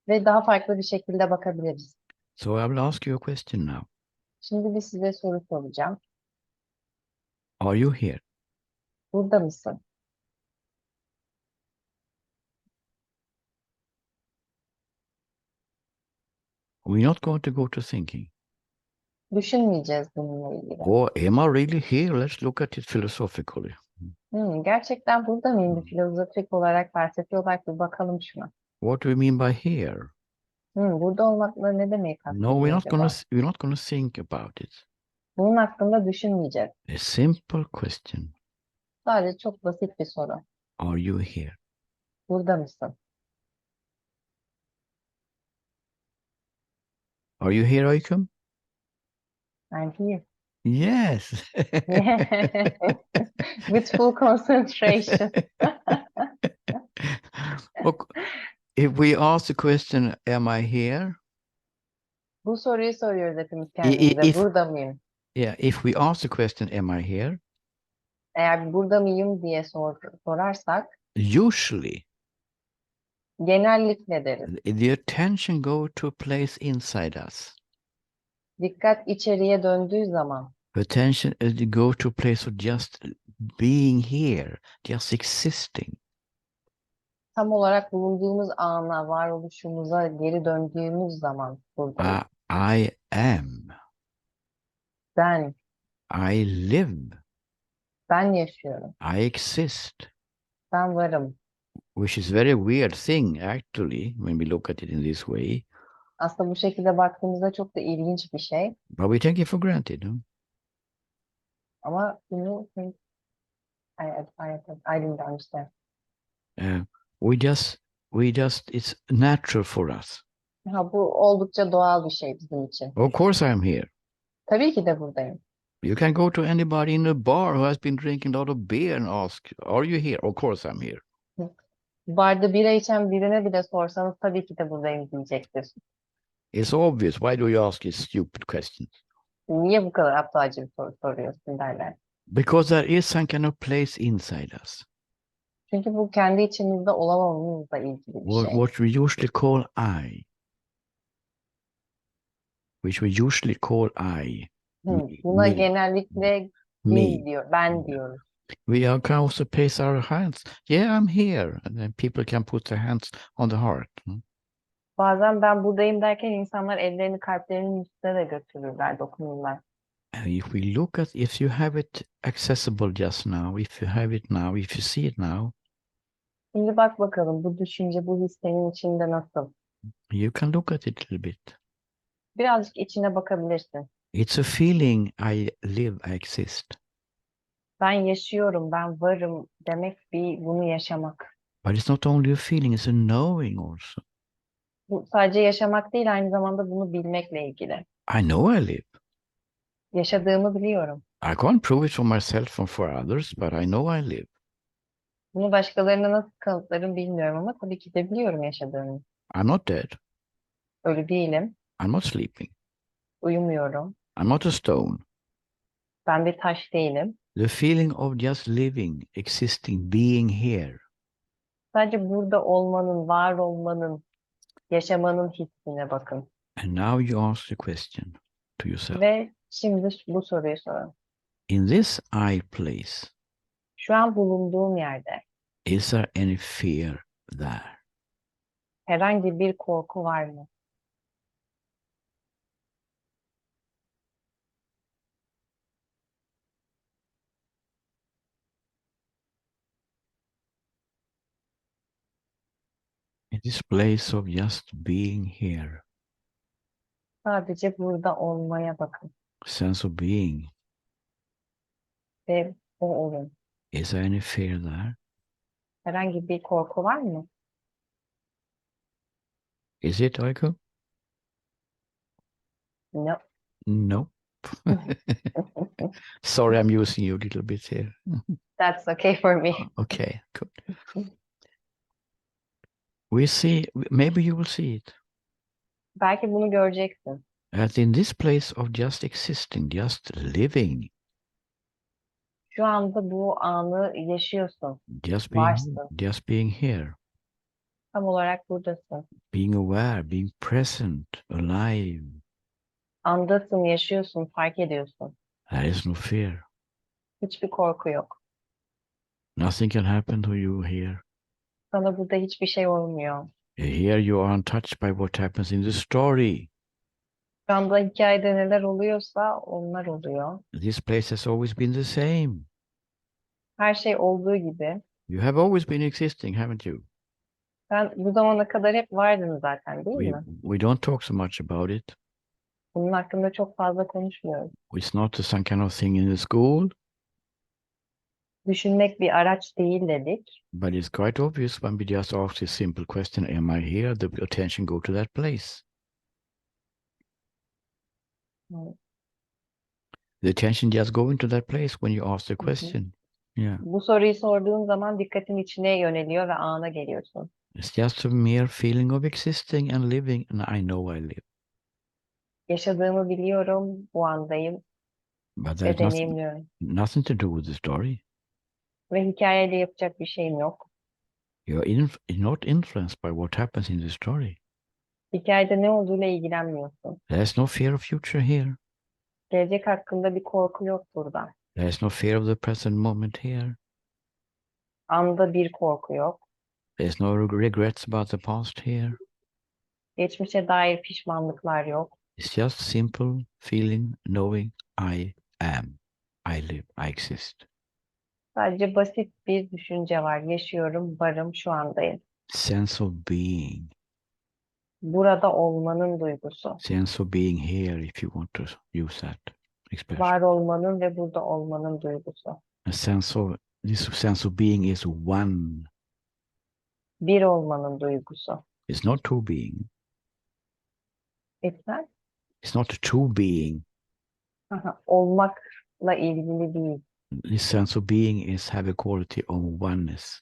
Ve daha farklı bir şekilde bakabiliriz. So I will ask you a question now. Şimdi bir size soru soracağım. Are you here? Burada mısın? We're not going to go to thinking. Düşünmeyeceğiz bununla ilgili. Or am I really here? Let's look at it philosophically. Gerçekten burada mıyım? Bir filozofik olarak, felsefi olarak bir bakalım şuna. What do we mean by here? Burada olmakla ne demek No, aslında acaba? we're not gonna think about it. Bunun hakkında düşünmeyeceğiz. A simple question. Sadece çok basit bir soru. Are you here? Burada mısın? Are you here, Aykum? I'm here. Yes. With full concentration. If we ask the question, am I here? Bu soruyu soruyoruz hepimiz I- kendimize. if- Burada mıyım? Yeah, if we ask the question, am I here? Eğer burada mıyım diye sorarsak Usually, genellikle deriz. the attention go to a place inside us. Dikkat içeriye döndüğü zaman Attention go to a place of just being here, just existing. tam olarak bulunduğumuz ana, varoluşumuza geri döndüğümüz zaman buradayız. I am. Ben I live. yaşıyorum. I exist. Ben varım. Which is very weird thing, actually, when we look at it in this way. Aslında bu şekilde baktığımızda çok da ilginç bir şey. But we take it for granted. No? Ama bunu I didn't understand. We just, it's natural for us. Bu oldukça doğal bir şey bizim için. Of course I'm here. Tabii ki de buradayım. You can go to anybody in a bar who has been drinking a lot of beer and ask, are you here? Of course I'm here. Barda bira içen birine bile sorsanız tabii ki de buradayım diyecektir. It's obvious. Why do you ask these stupid questions? Niye bu kadar aptalca bir soru soruyorsun derler. Because there is some kind of place inside us. Çünkü bu kendi içimizde olamamamızla ilgili bir şey. What we usually call I. Which we usually call I. Buna Me. genellikle Me. ben diyoruz. We can also place our hands. Yeah, I'm here. And then people can put their hands on the heart. Bazen ben buradayım derken insanlar ellerini kalplerinin üstüne de götürürler, dokunurlar. And if we look at, if you have it accessible just now, if you have it now, if you see it now, Şimdi bak bakalım bu düşünce, bu his senin içinde nasıl? you can look at it a little bit. Birazcık içine bakabilirsin. It's a feeling I live, I exist. Ben yaşıyorum, ben varım demek bunu yaşamak. But it's not only a feeling, it's a knowing also. Bu sadece yaşamak değil, aynı zamanda bunu bilmekle ilgili. I know I live. Yaşadığımı biliyorum. I can't prove it for myself or for others, but I know I live. Bunu başkalarına nasıl kanıtlarım bilmiyorum ama tabii ki de biliyorum yaşadığımı. I'm not dead. Ölü değilim, I'm not sleeping. uyumuyorum. I'm not a stone. Ben bir taş değilim. The feeling of just living, existing, being here. Sadece burada olmanın, var olmanın, yaşamanın hissine bakın. And now you ask the question to yourself. Ve şimdi bu soruyu sorun. In this I place, Şu an bulunduğum yerde is there any fear there? herhangi bir korku var mı? In this place of just being here, Sadece burada olmaya bakın sense of being, ve o olun. is there any fear there? Herhangi bir korku var mı? Is it, Aiko? No. No. Sorry, I'm using you a little bit here. That's okay for me. Okay, good. We see, maybe you will see it. Belki bunu göreceksin. As in this place of just existing, just living, Şu anda bu anı yaşıyorsun. Varsın. just being here, Tam olarak buradasın. being aware, being present, alive. Andasın, yaşıyorsun, fark ediyorsun. There is no fear. Hiçbir korku yok. Nothing can happen to you here. Sana burada hiçbir şey olmuyor. Here you are untouched by what happens in the story. Şu anda hikayede neler oluyorsa onlar oluyor. This place has always been the same. Her şey olduğu gibi. You have always been existing, haven't you? Sen bu zamana kadar hep vardın zaten, değil mi? We don't talk so much about it. Bunun hakkında çok fazla konuşmuyoruz. It's not some kind of thing in the school, Düşünmek bir araç değil dedik. but it's quite obvious when we just ask this simple question, am I here? The attention go to that place. Evet. The attention just go into that place when you ask the question. Yeah. Bu soruyu sorduğun zaman dikkatin içine yöneliyor ve ana geliyorsun. It's just a mere feeling of existing and living, and I know I live. Yaşadığımı biliyorum, bu andayım But ve there's deneyimliyorum. nothing to do with the story. Ve hikayeyle yapacak bir şeyim yok. You're not influenced by what happens in the story. Hikayede ne olduğuyla ilgilenmiyorsun. There's no fear of future here. Gelecek hakkında bir korku yok burada. There's no fear of the present moment here. Anda bir korku yok. There's no regrets about the past here. Geçmişe dair pişmanlıklar yok. It's just simple feeling, knowing I am. I live, I exist. Sadece basit bir düşünce var. Yaşıyorum, varım, şu andayım. Sense of being. Burada olmanın duygusu. Sense of being here, if you want to use that expression. Var olmanın ve burada olmanın duygusu. This sense of being is one. Bir olmanın duygusu. It's not two being. Etmez. It's not a two being. Olmakla ilgili değil. This sense of being have a quality of oneness.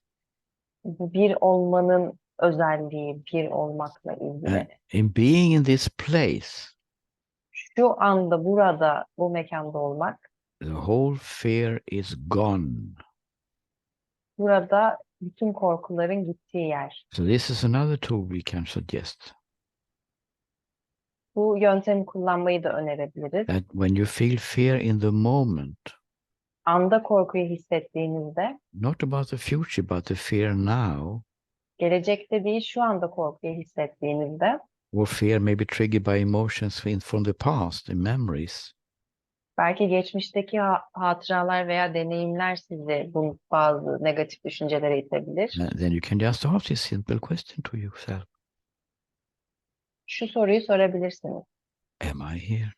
Bu bir olmanın özelliği, bir olmakla ilgili. In being in this place, Şu anda, burada, bu mekanda olmak, the whole fear is gone. burada bütün korkuların gittiği yer. So this is another tool we can suggest. Bu yöntemi kullanmayı da önerebiliriz. That when you feel fear in the moment, Anda korkuyu hissettiğinizde, not about the future, but the fear now, gelecekte değil şu anda korkuyu hissettiğinizde, or fear may be triggered by emotions from the past, and memories. belki geçmişteki hatıralar veya deneyimler sizi bu bazı negatif düşüncelere itebilir. Then you can just ask this simple question to yourself. Şu soruyu sorabilirsiniz. Am I here?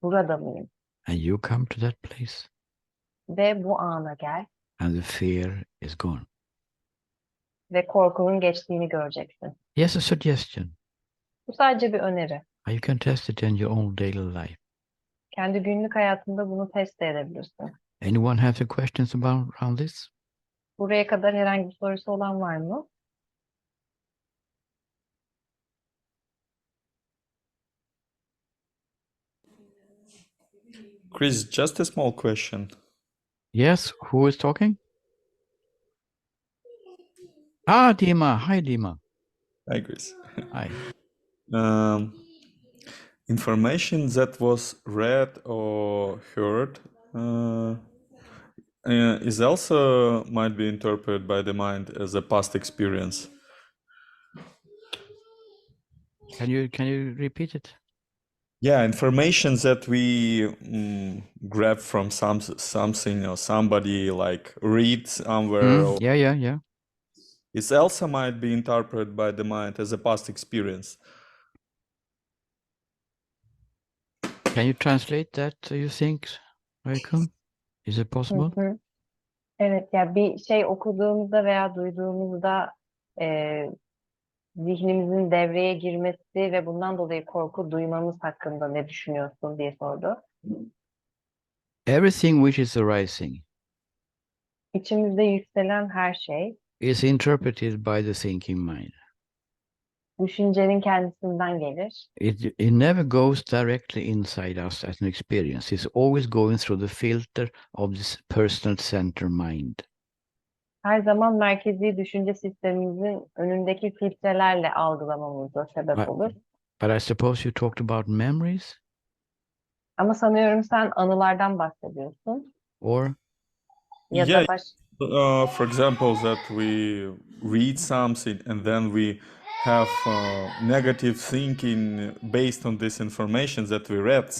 Burada mıyım? And you come to that place, Ve bu ana gel and the fear is gone. ve korkunun geçtiğini göreceksin. Yes, a suggestion. Bu sadece bir öneri. You can test it in your own daily life. Kendi günlük hayatında bunu test edebilirsin. Anyone have any questions around this? Buraya kadar herhangi bir sorusu olan var mı? Chris, just a small question. Yes, who is talking? Dima. Hi, Dima. Hi, Chris. Hi. Information that was read or heard is also might be interpreted by the mind as a past experience. Can you repeat it? Yeah, information that we grab from something or somebody, like read somewhere. Or Yeah. it also might be interpreted by the mind as a past experience. Can you translate that, you think, Raikun? Is it possible? Hı hı. Evet, ya bir şey okuduğumuzda veya duyduğumuzda zihnimizin devreye girmesi ve bundan dolayı korku duymamız hakkında ne düşünüyorsun diye sordu. Everything which is arising İçimizde yükselen her şey is interpreted by the thinking mind. düşüncenin kendisinden gelir. It never goes directly inside us as an experience. It's always going through the filter of this personal center mind. Her zaman merkezi düşünce sistemimizin önündeki filtrelerle algılamamıza sebep But, olur. but I suppose you talked about memories Ama sanıyorum sen anılardan bahsediyorsun. or Ya Yeah, da for example, that we read something and then we have negative thinking based on this information that we read.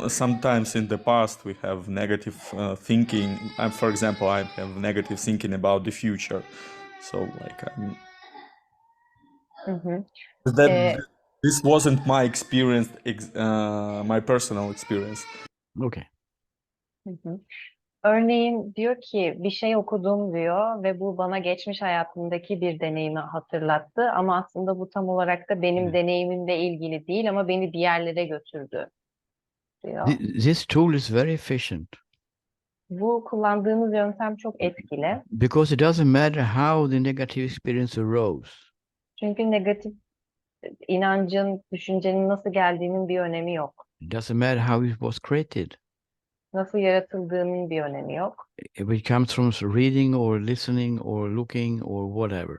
Sometimes in the past we have negative thinking. For example, I have negative thinking about the future. So like Hı hı. that Ee, this wasn't my experience, my personal experience. okay. hı hı. Örneğin diyor ki bir şey okudum diyor ve bu bana geçmiş hayatımdaki bir deneyimi hatırlattı ama aslında bu tam olarak da benim Evet. deneyimimle ilgili değil ama beni bir yerlere götürdü diyor. This tool is very efficient Bu kullandığımız yöntem çok etkili. because it doesn't matter how the negative experience arose. Çünkü negatif inancın, düşüncenin nasıl geldiğinin bir önemi yok. It doesn't matter how it was created. Nasıl yaratıldığının bir önemi yok. If it comes from reading or listening or looking or whatever,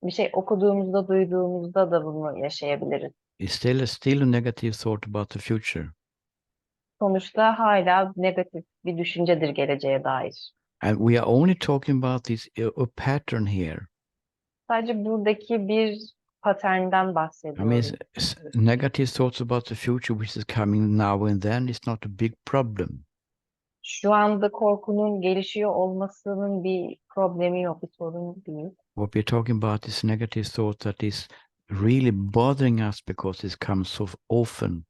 Bir şey okuduğumuzda, duyduğumuzda da bunu yaşayabiliriz. it's still a negative thought about the future. Sonuçta hala negatif bir düşüncedir geleceğe dair. And we are only talking about this a pattern here. Sadece buradaki bir paternden I mean, bahsediyoruz. negative thoughts about the future, which is coming now and then, is not a big problem. Şu anda korkunun gelişiyor olmasının bir problemi yok, bir sorun değil. What we're talking about is negative thought that is really bothering us because it comes so often,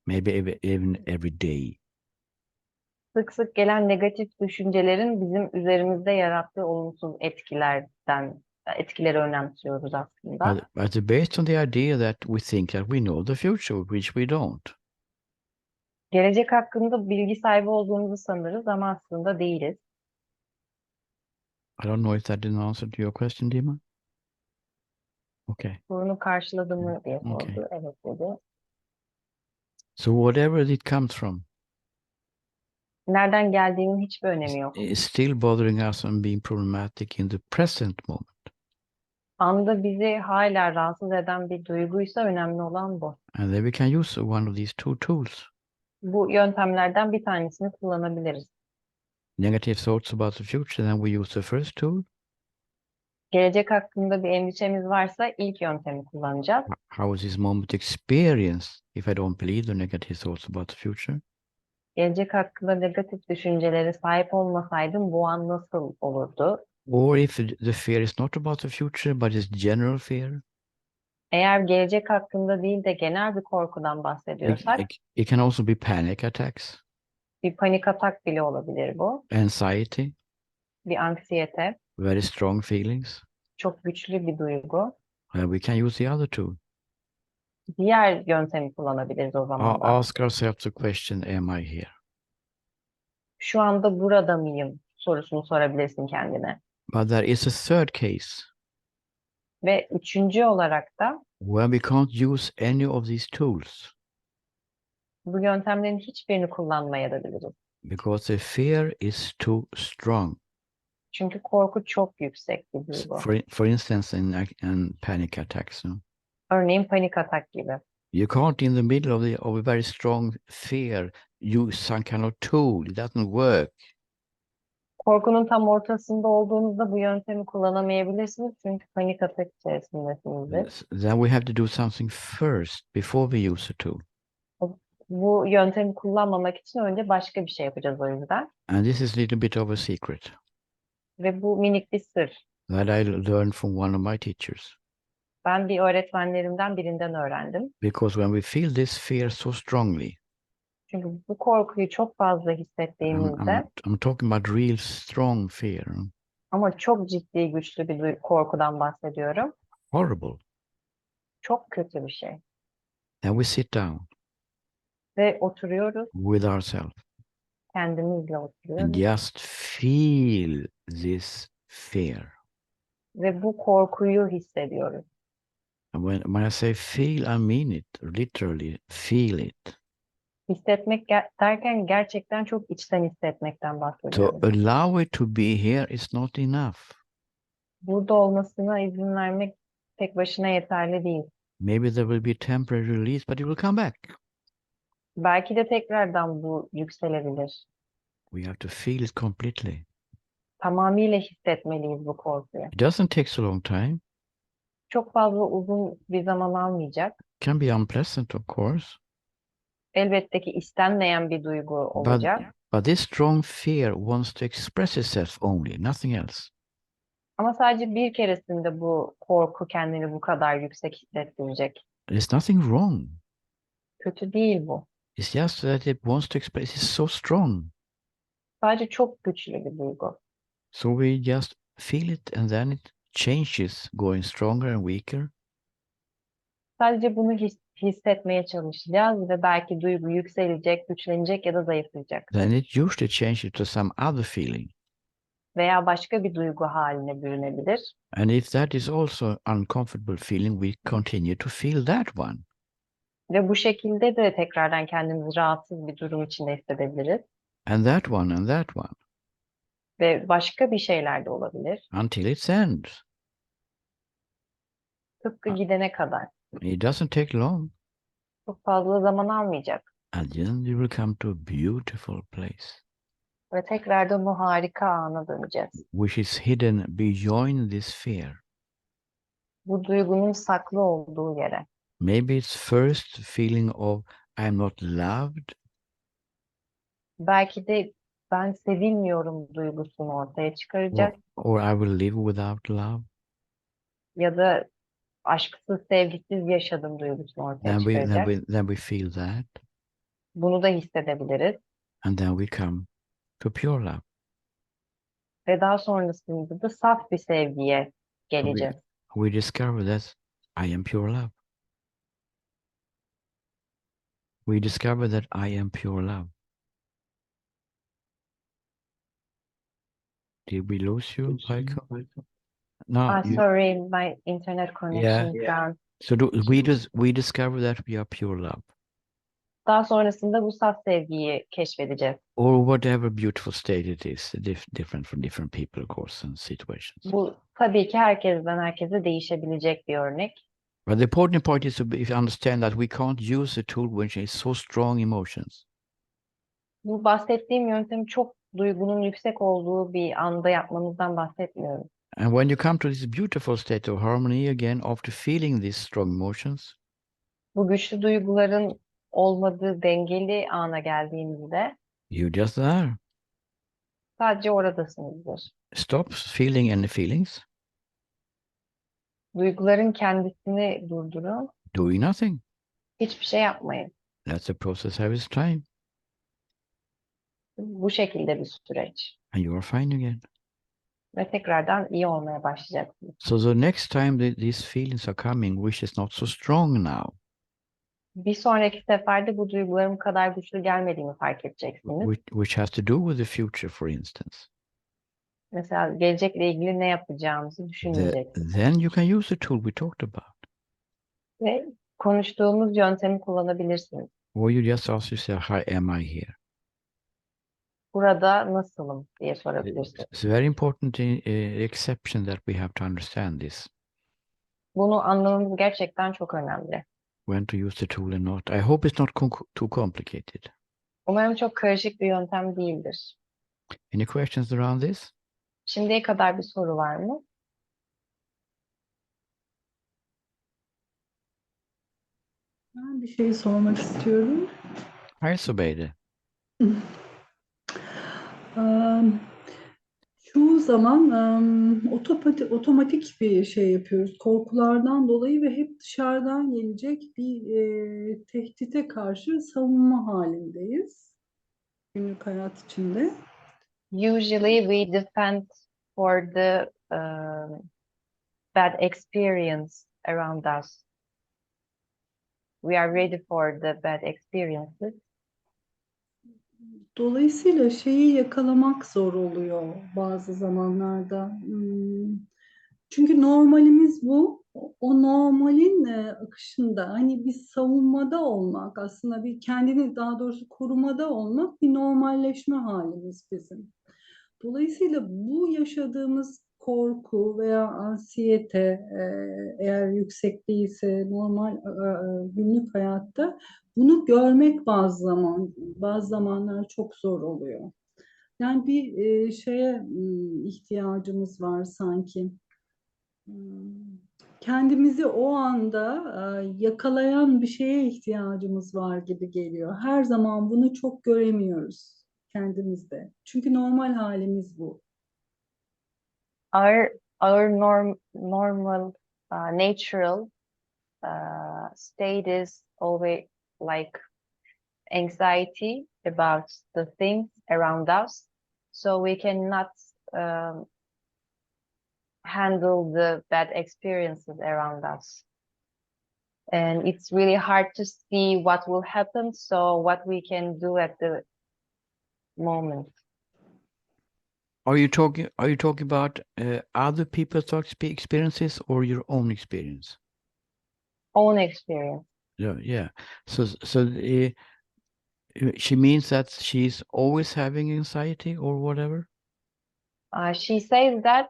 maybe even every day. Sık sık gelen negatif düşüncelerin bizim üzerimizde yarattığı olumsuz etkileri önemsiyoruz aslında. But it's based on the idea that we think that we know the future, which we don't. Gelecek hakkında bilgi sahibi olduğumuzu sanırız ama aslında değiliz. I don't know if that didn't answer to your question, Dima. Okay. Sorunu karşıladı mı diye Okay. sordu. Evet dedi. So whatever it comes from, Nereden geldiğinin hiçbir önemi yok. it's still bothering us and being problematic in the present moment. Anda bizi hala rahatsız eden bir duyguysa önemli olan bu. And then we can use one of these two tools. Bu yöntemlerden bir tanesini kullanabiliriz. Negative thoughts about the future, then we use the first tool. Gelecek hakkında bir endişemiz varsa ilk yöntemi kullanacağız. How is this moment experienced if I don't believe the negative thoughts about the future? Gelecek hakkında negatif düşüncelere sahip olmasaydım bu an nasıl olurdu? Or if the fear is not about the future, but is general fear, Eğer gelecek hakkında değil de genel bir korkudan bahsediyorsak, it can also be panic attacks, bir panik atak bile olabilir bu. anxiety, Bir anksiyete, very strong feelings. çok güçlü bir duygu. We can use the other tool. Diğer yöntemi kullanabiliriz o zaman da. Ask ourselves the question, am I here? Şu anda burada mıyım sorusunu sorabilirsin kendine. But there is a third case Ve üçüncü olarak da where we can't use any of these tools bu yöntemlerin hiçbirini kullanmayabiliriz. because the fear is too strong. Çünkü korku çok yüksek bir duygu. For instance, in panic attacks, Örneğin panik atak gibi. you can't, in the middle of a very strong fear, use some kind of tool. It doesn't work. Korkunun tam ortasında olduğunuzda bu yöntemi kullanamayabilirsiniz çünkü panik atak içerisindesinizdir. Then we have to do something first before we use a tool. Bu yöntemi kullanmamak için önce başka bir şey yapacağız o yüzden. And this is a little bit of a secret Ve bu minik bir sır. that I learned from one of my teachers. Ben bir öğretmenlerimden birinden öğrendim. Because when we feel this fear so strongly, Çünkü bu korkuyu çok fazla hissettiğimizde I'm talking about real strong fear. ama çok ciddi güçlü bir korkudan bahsediyorum. Horrible. Çok kötü bir şey. Then we sit down Ve oturuyoruz, with ourselves kendimizle and oturuyoruz. just feel this fear. Ve bu korkuyu hissediyoruz. And when I say feel, I mean it. Literally, feel it. Hissetmek derken gerçekten çok içten hissetmekten To bahsediyorum. allow it to be here is not enough. Burada olmasına izin vermek tek başına yeterli değil. Maybe there will be a temporary release, but it will come back. Belki de tekrardan bu yükselebilir. We have to feel it completely. Tamamıyla hissetmeliyiz bu korkuyu. It doesn't take so long time. Çok fazla uzun bir zaman almayacak. Can be unpleasant, of course. Elbette ki istenmeyen bir duygu But, olacak. but this strong fear wants to express itself only, nothing else. Ama sadece bir keresinde bu korku kendini bu kadar yüksek hissettirecek. There's nothing wrong. Kötü değil bu. It's just that it wants to express, it's so strong. Sadece çok güçlü bir duygu. So we just feel it and then it changes, going stronger and weaker. Sadece bunu hissetmeye çalışacağız ve belki duygu yükselecek, güçlenecek ya da zayıflayacak. Then it usually changes to some other feeling. Veya başka bir duygu haline bürünebilir. And if that is also uncomfortable feeling, we continue to feel that one. Ve bu şekilde de tekrardan kendimizi rahatsız bir durum içinde hissedebiliriz. And that one and that one. Ve başka bir şeyler de olabilir. Until it ends. Tıpkı gidene kadar. It doesn't take long. Çok fazla zaman almayacak. And then you will come to a beautiful place, Ve tekrardan o harika ana döneceğiz. which is hidden beyond this fear. Bu duygunun saklı olduğu yere. Maybe it's first feeling of I'm not loved, Belki de ben sevilmiyorum duygusunu ortaya çıkaracak. or I will live without love. Ya da aşksız, sevgisiz yaşadım duygusunu ortaya Then çıkaracak. then we feel that, Bunu da hissedebiliriz. and then we come to pure love. Ve daha sonrasında da saf bir sevgiye geleceğiz. We discover that I am pure love. We discover that I am pure love. Did we lose you, Heiko? No. Sorry, my internet connection is down. So we discover that we are pure love, Daha sonrasında bu saf sevgiyi keşfedeceğiz. or whatever beautiful state it is, different from different people, of course, and situations. Bu tabii ki herkesten herkese değişebilecek bir örnek. But the important point is to understand that we can't use a tool when it's so strong emotions. Bu bahsettiğim yöntemi çok duygunun yüksek olduğu bir anda yapmamızdan bahsetmiyorum. And when you come to this beautiful state of harmony again, after feeling these strong emotions, Bu güçlü duyguların olmadığı dengeli ana geldiğinizde you just are. sadece oradasınızdır. Stop feeling any feelings, Duyguların kendisini durdurun, doing nothing. hiçbir şey yapmayın. Let the process have its time, Bu şekilde bir süreç. and you are fine again. Ve tekrardan iyi olmaya başlayacaksınız. So the next time these feelings are coming, which is not so strong now, Bir sonraki seferde bu duyguların bu kadar güçlü gelmediğini fark edeceksiniz. which has to do with the future, for instance, Mesela gelecekle ilgili ne yapacağımızı düşünmeyeceksiniz. then you can use the tool we talked about. Ve konuştuğumuz yöntemi kullanabilirsiniz. Or you just ask yourself, how am I here? Burada nasılım diye sorabilirsiniz. It's a very important exception that we have to understand this, Bunu anlamamız gerçekten çok önemli. when to use the tool and not. I hope it's not too complicated. Umarım çok karışık bir yöntem değildir. Any questions around this? Şimdiye kadar bir soru var mı? Ben bir şey sormak istiyorum. Hayır Zübeyde. Çoğu zaman otomatik bir şey yapıyoruz. Korkulardan dolayı ve hep dışarıdan gelecek bir tehdite karşı savunma halindeyiz. Günlük hayat içinde. Usually we defend for the bad experience around us. We are ready for the bad experiences. Dolayısıyla şeyi yakalamak zor oluyor bazı zamanlarda. Çünkü normalimiz bu. o normalin akışında hani bir savunmada olmak, aslında bir kendini daha doğrusu korumada olmak bir normalleşme halimiz bizim. Dolayısıyla bu yaşadığımız korku veya ansiyete eğer yüksek değilse normal günlük hayatta bunu görmek bazı zamanlar çok zor oluyor. Yani bir şeye ihtiyacımız var sanki. Kendimizi o anda yakalayan bir şeye ihtiyacımız var gibi geliyor. Her zaman bunu çok göremiyoruz kendimizde. Çünkü normal halimiz bu. Our normal natural state is always like anxiety about the things around us, so we cannot handle the bad experiences around us. And it's really hard to see what will happen, so what we can do at the moment. Are you talking about other people's experiences or your own experience? Own experience. Yeah. So she means that she's always having anxiety or whatever? She says that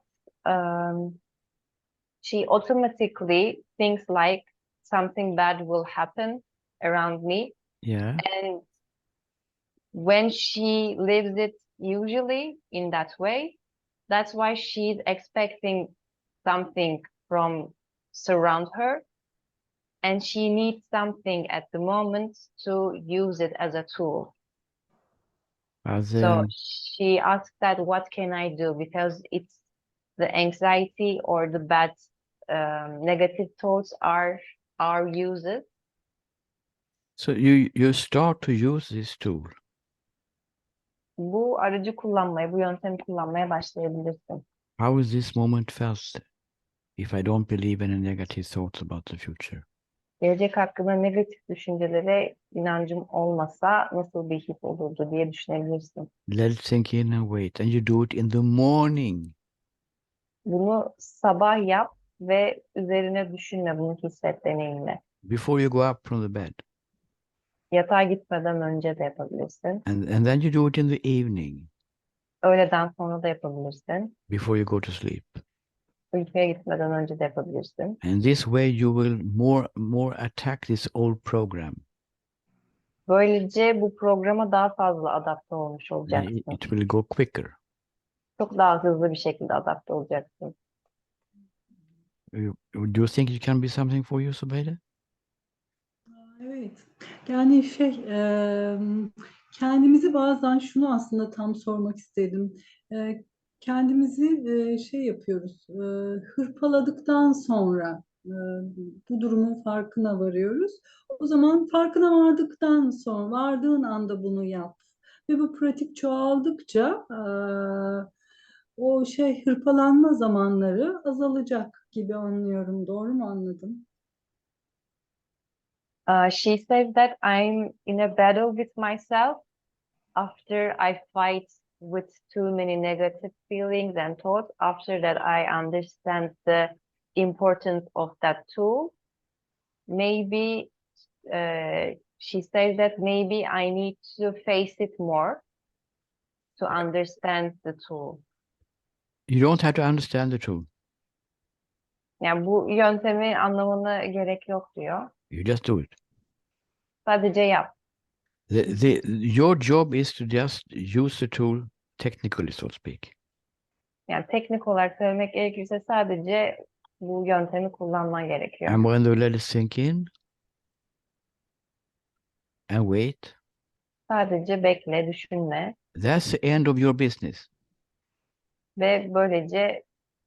she automatically thinks like something bad will happen around me. Yeah. And when she lives it usually in that way, that's why she's expecting something from surround her. And she needs something at the moment to use it as a tool. So she asked that, what can I do? Because it's the anxiety or the bad negative thoughts are our uses. So you start to use this tool. Bu aracı kullanmaya, bu yöntemi kullanmaya başlayabilirsin. How is this moment felt if I don't believe any negative thoughts about the future? Gelecek hakkında negatif düşüncelere inancım olmasa nasıl bir his olurdu diye düşünebilirsin. Let it sink in and wait. And you do it in the morning. Bunu sabah yap ve üzerine düşünme, bunu hisset, deneyimle. Before you go up from the bed. Yatağa gitmeden önce de yapabilirsin. And then you do it in the evening. Öğleden sonra da yapabilirsin. Before you go to sleep. Uykuya gitmeden önce de yapabilirsin. And this way you will more attack this old program. Böylece bu programa daha fazla adapte olmuş olacaksın. It will go quicker. Çok daha hızlı bir şekilde adapte olacaksın. Do you think it can be something for you, Subeyde? Evet. Yani kendimizi bazen şunu aslında tam sormak istedim. Kendimizi yapıyoruz. Hırpaladıktan sonra bu durumun farkına varıyoruz. O zaman farkına vardıktan sonra, vardığın anda bunu yap. Ve bu pratik çoğaldıkça o hırpalanma zamanları azalacak gibi anlıyorum. Doğru mu anladım? She says that I'm in a battle with myself after I fight with too many negative feelings and thoughts. After that, I understand the importance of that tool. Maybe she says that maybe I need to face it more to understand the tool. You don't have to understand the tool. Yani bu yöntemi anlamana gerek yok diyor. You just do it. Sadece yap. Your job is to just use the tool technically, so to speak. Yani teknik olarak söylemek gerekirse sadece bu yöntemi kullanman gerekiyor. And when you let it sink in and wait, Sadece bekle, düşünme that's the end of your business. ve böylece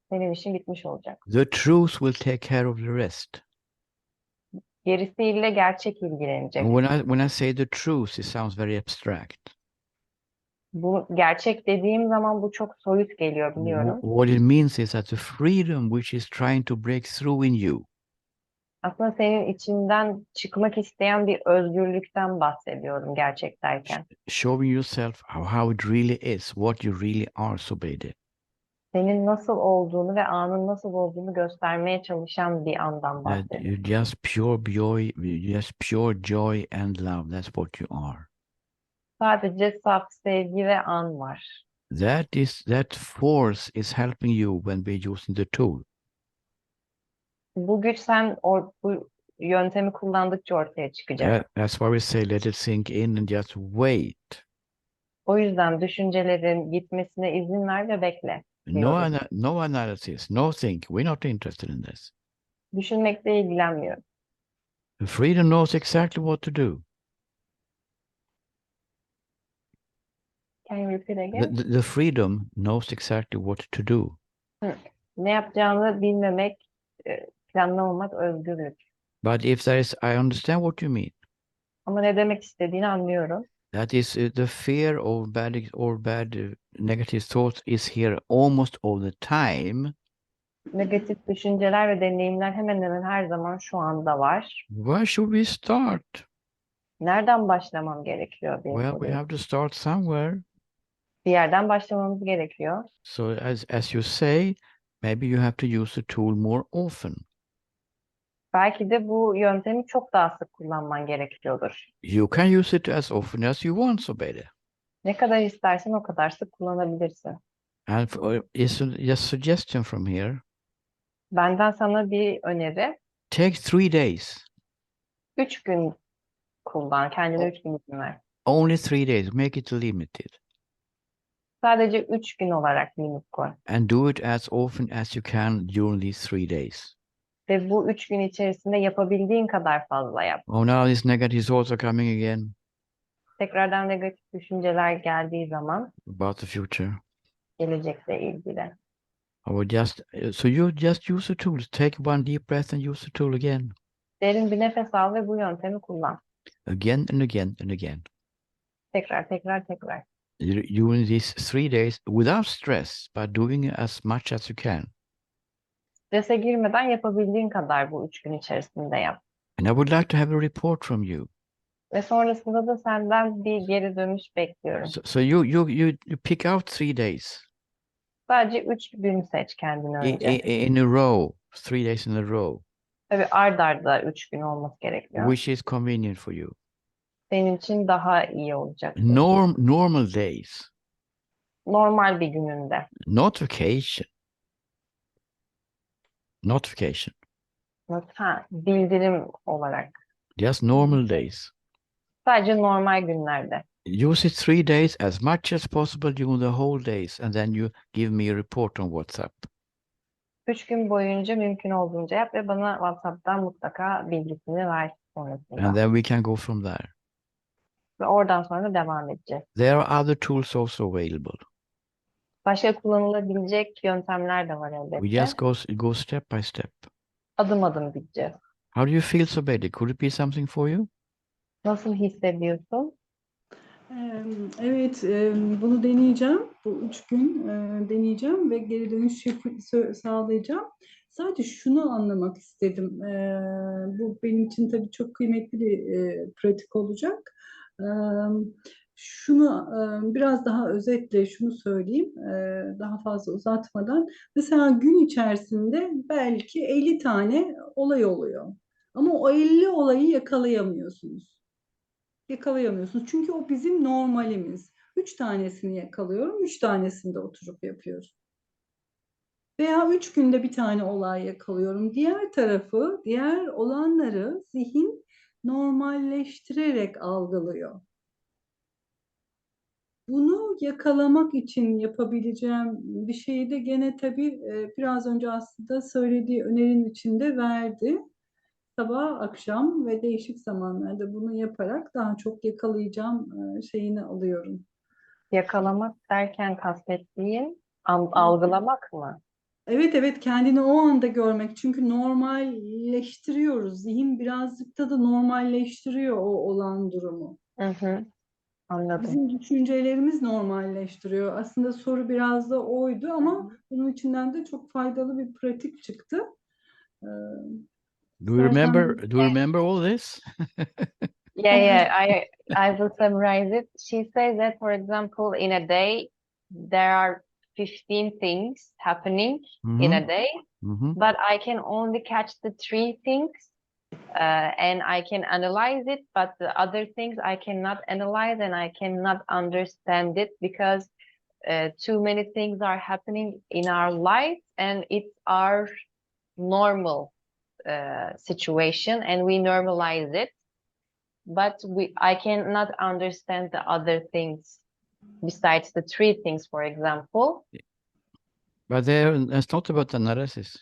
senin işin bitmiş olacak. The truth will take care of the rest. Gerisiyle gerçek ilgilenecek. And when I say the truth, it sounds very abstract. Bu gerçek dediğim zaman bu çok soyut geliyor, biliyorum. What it means is that the freedom which is trying to break through in you Aslında senin içinden çıkmak isteyen bir özgürlükten bahsediyorum gerçek derken. showing yourself how it really is, what you really are, Subeyde. senin nasıl olduğunu ve anın nasıl olduğunu göstermeye çalışan bir andan That bahsediyor. you just pure joy and love. That's what you are. Sadece saf sevgi ve an var. That force is helping you when we're using the tool. Bu güç bu yöntemi kullandıkça ortaya çıkacak. That's why we say let it sink in and just wait. O yüzden düşüncelerin gitmesine izin ver ve bekle No, diyoruz. no analysis, no think. We're not interested in this. Düşünmekle ilgilenmiyorum. The freedom knows exactly what to do. Can you repeat The, again? the freedom knows exactly what to do. Ne yapacağını bilmemek, planlamamak özgürlük. But if there is, I understand what you mean. Ama ne demek istediğini anlıyorum. That is the fear of bad negative thoughts is here almost all the time. Negatif düşünceler ve deneyimler hemen hemen her zaman şu anda var. Where should we start? Nereden başlamam gerekiyor diye Well, we soruyorum. have to start somewhere. Bir yerden başlamamız gerekiyor. So as you say, maybe you have to use the tool more often. Belki de bu yöntemi çok daha sık kullanman gerekiyordur. You can use it as often as you want, so better. Ne kadar istersen o kadar sık kullanabilirsin. And is just suggestion from here. Benden sana bir öneri. Take 3 days. 3 gün kullan. Kendine 3 gün izin ver. Only 3 days. Make it limited. Sadece 3 gün olarak limit koy. And do it as often as you can during these 3 days. Ve bu 3 gün içerisinde yapabildiğin kadar fazla yap. Oh, now these negative thoughts are coming again Tekrardan negatif düşünceler geldiği zaman about the future. gelecekle ilgili. I will just so you just use the tool. Take one deep breath and use the tool again, Derin bir nefes al ve bu yöntemi kullan. again and again and again. Tekrar tekrar tekrar. During these 3 days without stress, but doing as much as you can. Strese girmeden yapabildiğin kadar bu 3 gün içerisinde yap. And I would like to have a report from you. Ve sonrasında da senden bir geri dönüş bekliyorum. So you pick out 3 days Sadece 3 gün seç kendine önce. in a row, 3 days in a row, Tabii ard arda 3 gün olması gerekiyor. which is convenient for you. Senin için daha iyi olacak. Normal days, Normal bir gününde. not vacation. Not vacation. Bildirim olarak. Just normal days. Sadece normal günlerde. Use it 3 days as much as possible during the whole days, and then you give me a report on WhatsApp. 3 gün boyunca mümkün olduğunca yap ve bana WhatsApp'tan mutlaka bilgisini ver sonrasında. And then we can go from there. Ve oradan sonra devam edeceğiz. There are other tools also available. Başka kullanılabilecek yöntemler de var elbette. We just go step by step. Adım adım gideceğiz. How do you feel, Sobedi? Could it be something for you? Nasıl hissediyorsun? Evet, bunu deneyeceğim. Bu 3 gün deneyeceğim ve geri dönüş sağlayacağım. Sadece şunu anlamak istedim. Bu benim için tabii çok kıymetli bir pratik olacak. Şunu biraz daha özetle şunu söyleyeyim, daha fazla uzatmadan. Mesela gün içerisinde belki 50 tane olay oluyor. Ama o 50 olayı yakalayamıyorsunuz. Çünkü o bizim normalimiz. 3 tanesini yakalıyorum, 3 tanesinde oturup yapıyorum. Veya 3 günde bir tane olay yakalıyorum. Diğer tarafı, diğer olanları zihin normalleştirerek algılıyor. Bunu yakalamak için yapabileceğim bir şeyi de gene tabii biraz önce aslında söylediği önerinin içinde verdi. Sabah, akşam ve değişik zamanlarda bunu yaparak daha çok yakalayacağım şeyini alıyorum. Yakalamak derken kastettiğin algılamak mı? Evet, kendini o anda görmek. Çünkü normalleştiriyoruz. Zihin birazcık da normalleştiriyor o olan durumu. Hı, anladım. Bizim düşüncelerimiz normalleştiriyor. Aslında soru biraz da oydu ama bunun içinden de çok faydalı bir pratik çıktı. Do you remember all this? Yeah, I will summarize it. She says that, for example, in a day, there are 15 things happening in Mhm. a day, Mhm. but I can only catch the 3 things, and I can analyze it, but the other things I cannot analyze and I cannot understand it because too many things are happening in our life and it's our normal situation and we normalize it, but I cannot understand the other things besides the 3 things, for example. But there, it's not about analysis.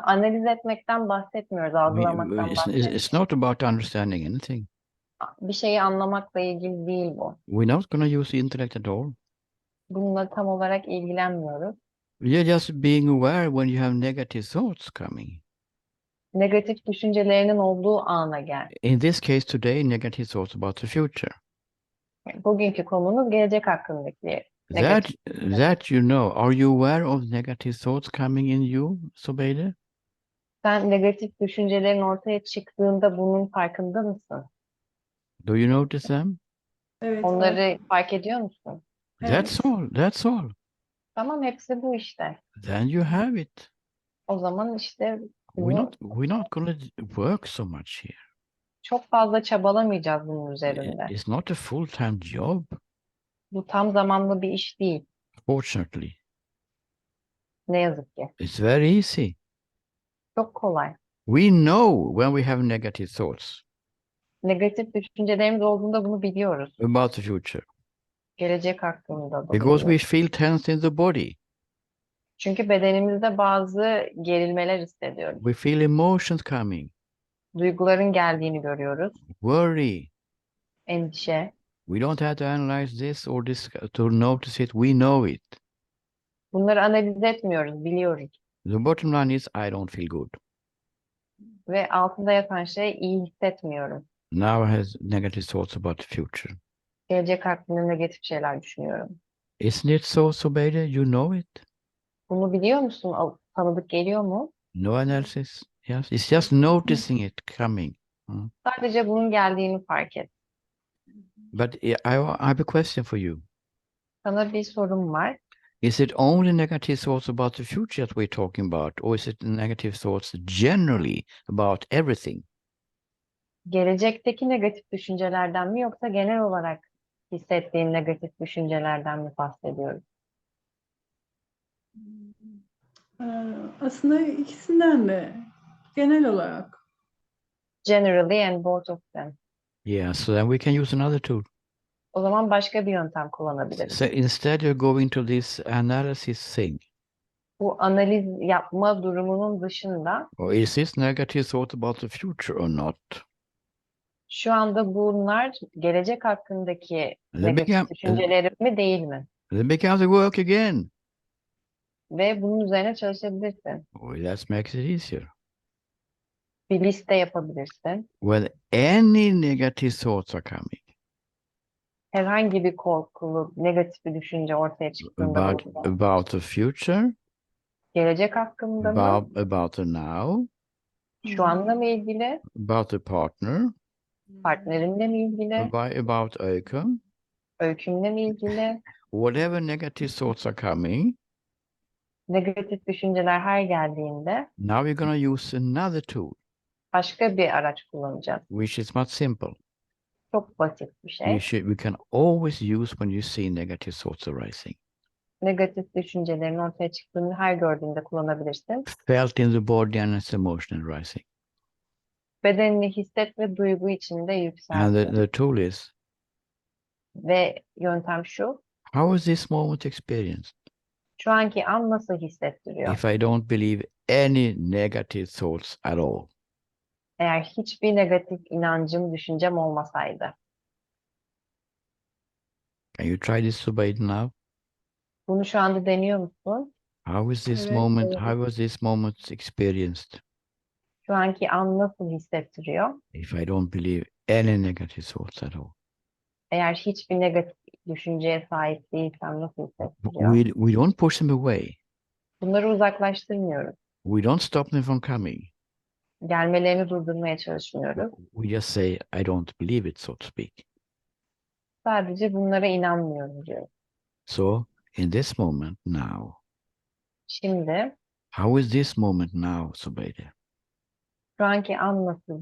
Analiz etmekten bahsetmiyoruz, algılamaktan It's bahsediyoruz. not about understanding anything. Bir şeyi anlamakla ilgili değil bu. We're not going to use the intellect at all. Bununla tam olarak ilgilenmiyoruz. You're just being aware when you have negative thoughts coming. Negatif düşüncelerinin olduğu ana gel. In this case today, negative thoughts about the future. Bugünkü konumuz gelecek hakkındaki negatif. That you know. Are you aware of negative thoughts coming in you, Sobeide? Sen negatif düşüncelerin ortaya çıktığında bunun farkında mısın? Do you notice them? Evet, var. Onları fark ediyor musun? That's Evet. all. That's all. Tamam, hepsi bu işte. Then you have it. O zaman işte We're not going to work so much here. çok fazla çabalamayacağız bunun üzerinde. It's not a full-time job, Bu tam zamanlı bir iş değil. fortunately. Ne yazık ki. It's very easy. Çok kolay. We know when we have negative thoughts Negatif düşüncelerimiz olduğunda bunu biliyoruz. about the future. Gelecek hakkında da Because we biliyoruz. feel tense in the body. Çünkü bedenimizde bazı gerilmeler hissediyoruz. We feel emotions coming. Duyguların geldiğini görüyoruz. Worry. Endişe. We don't have to analyze this or this to notice it. We know it. Bunları analiz etmiyoruz, biliyoruz. The bottom line is I don't feel good. Ve altında yatan şey iyi hissetmiyorum. Now I have negative thoughts about the future. Gelecek hakkında negatif şeyler düşünüyorum. Isn't it so, Sobeide? You know it. Bunu biliyor musun? Tanıdık geliyor mu? No analysis. Yes, it's just noticing it coming. Sadece bunun geldiğini fark et. But I have a question for you. Sana bir sorum var. Is it only negative thoughts about the future that we're talking about, or is it negative thoughts generally about everything? Gelecekteki negatif düşüncelerden mi yoksa genel olarak hissettiğin negatif düşüncelerden mi bahsediyoruz? Aslında ikisinden de genel olarak. Generally and both of them. Yeah, so then we can use another tool. O zaman başka bir yöntem kullanabiliriz. So instead you're going to this analysis thing. Bu analiz yapma durumunun dışında Or is this negative thought about the future or not? şu anda bunlar gelecek hakkındaki Then negatif düşüncelerim mi değil mi? becomes the work again. Ve bunun üzerine çalışabilirsin. Oh, that makes it easier. Bir liste yapabilirsin. When any negative thoughts are coming Herhangi bir korkulu, negatif bir düşünce ortaya çıktığında about the future, gelecek hakkında mı? about the now, Şu anla mı ilgili? about the partner, Partnerinle mi ilgili? about outcome, Öykümle mi ilgili? whatever negative thoughts are coming, Negatif düşünceler her geldiğinde now we're going to use another tool, başka bir araç kullanacağız. which is much simple. Çok basit bir şey. We can always use when you see negative thoughts arising. Negatif düşüncelerin ortaya çıktığını her gördüğünde kullanabilirsin. Felt in the body and its emotion arising. Bedenini hisset ve duygu içinde And yükselsin. the tool is, Ve yöntem şu. how is this moment experienced? Şu anki an nasıl hissettiriyor? If I don't believe any negative thoughts at all. Eğer hiçbir negatif inancım, düşüncem olmasaydı. Can you try this, Zubayd, now? Bunu şu anda deniyor musun? How is this Evet, moment, evet. how was this moment experienced Şu anki an nasıl hissettiriyor? if I don't believe any negative thoughts at all? Eğer hiçbir negatif düşünceye sahip değilsem nasıl hissettiriyor? We don't push them away. Bunları uzaklaştırmıyoruz. We don't stop them from coming. Gelmelerini durdurmaya çalışmıyoruz. We just say, I don't believe it, so to speak. Sadece bunlara inanmıyorum diyoruz. So in this moment now. Şimdi How is this moment now, Zubayde? şu anki an nasıl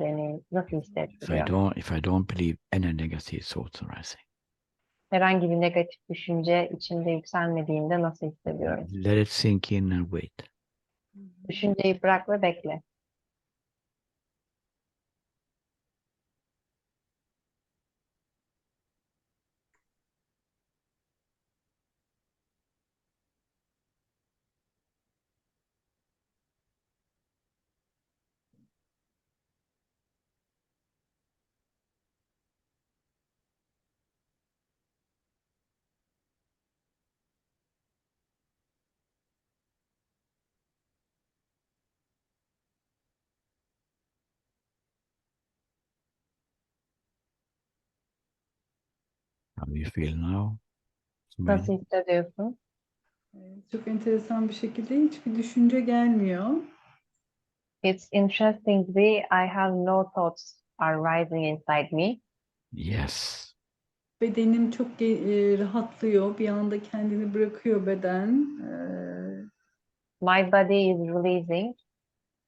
nasıl If hissettiriyor? if I don't believe any negative thoughts arising, Herhangi bir negatif düşünce içimde yükselmediğinde nasıl hissediyorum? let it sink in and wait. Düşünceyi bırak ve bekle. How do you feel now, Nasıl Zubayde? hissediyorsun? Çok enteresan bir şekilde hiçbir düşünce gelmiyor. It's interestingly, I have no thoughts are rising inside me. Yes. Bedenim çok rahatlıyor. Bir anda kendini bırakıyor beden. My body is releasing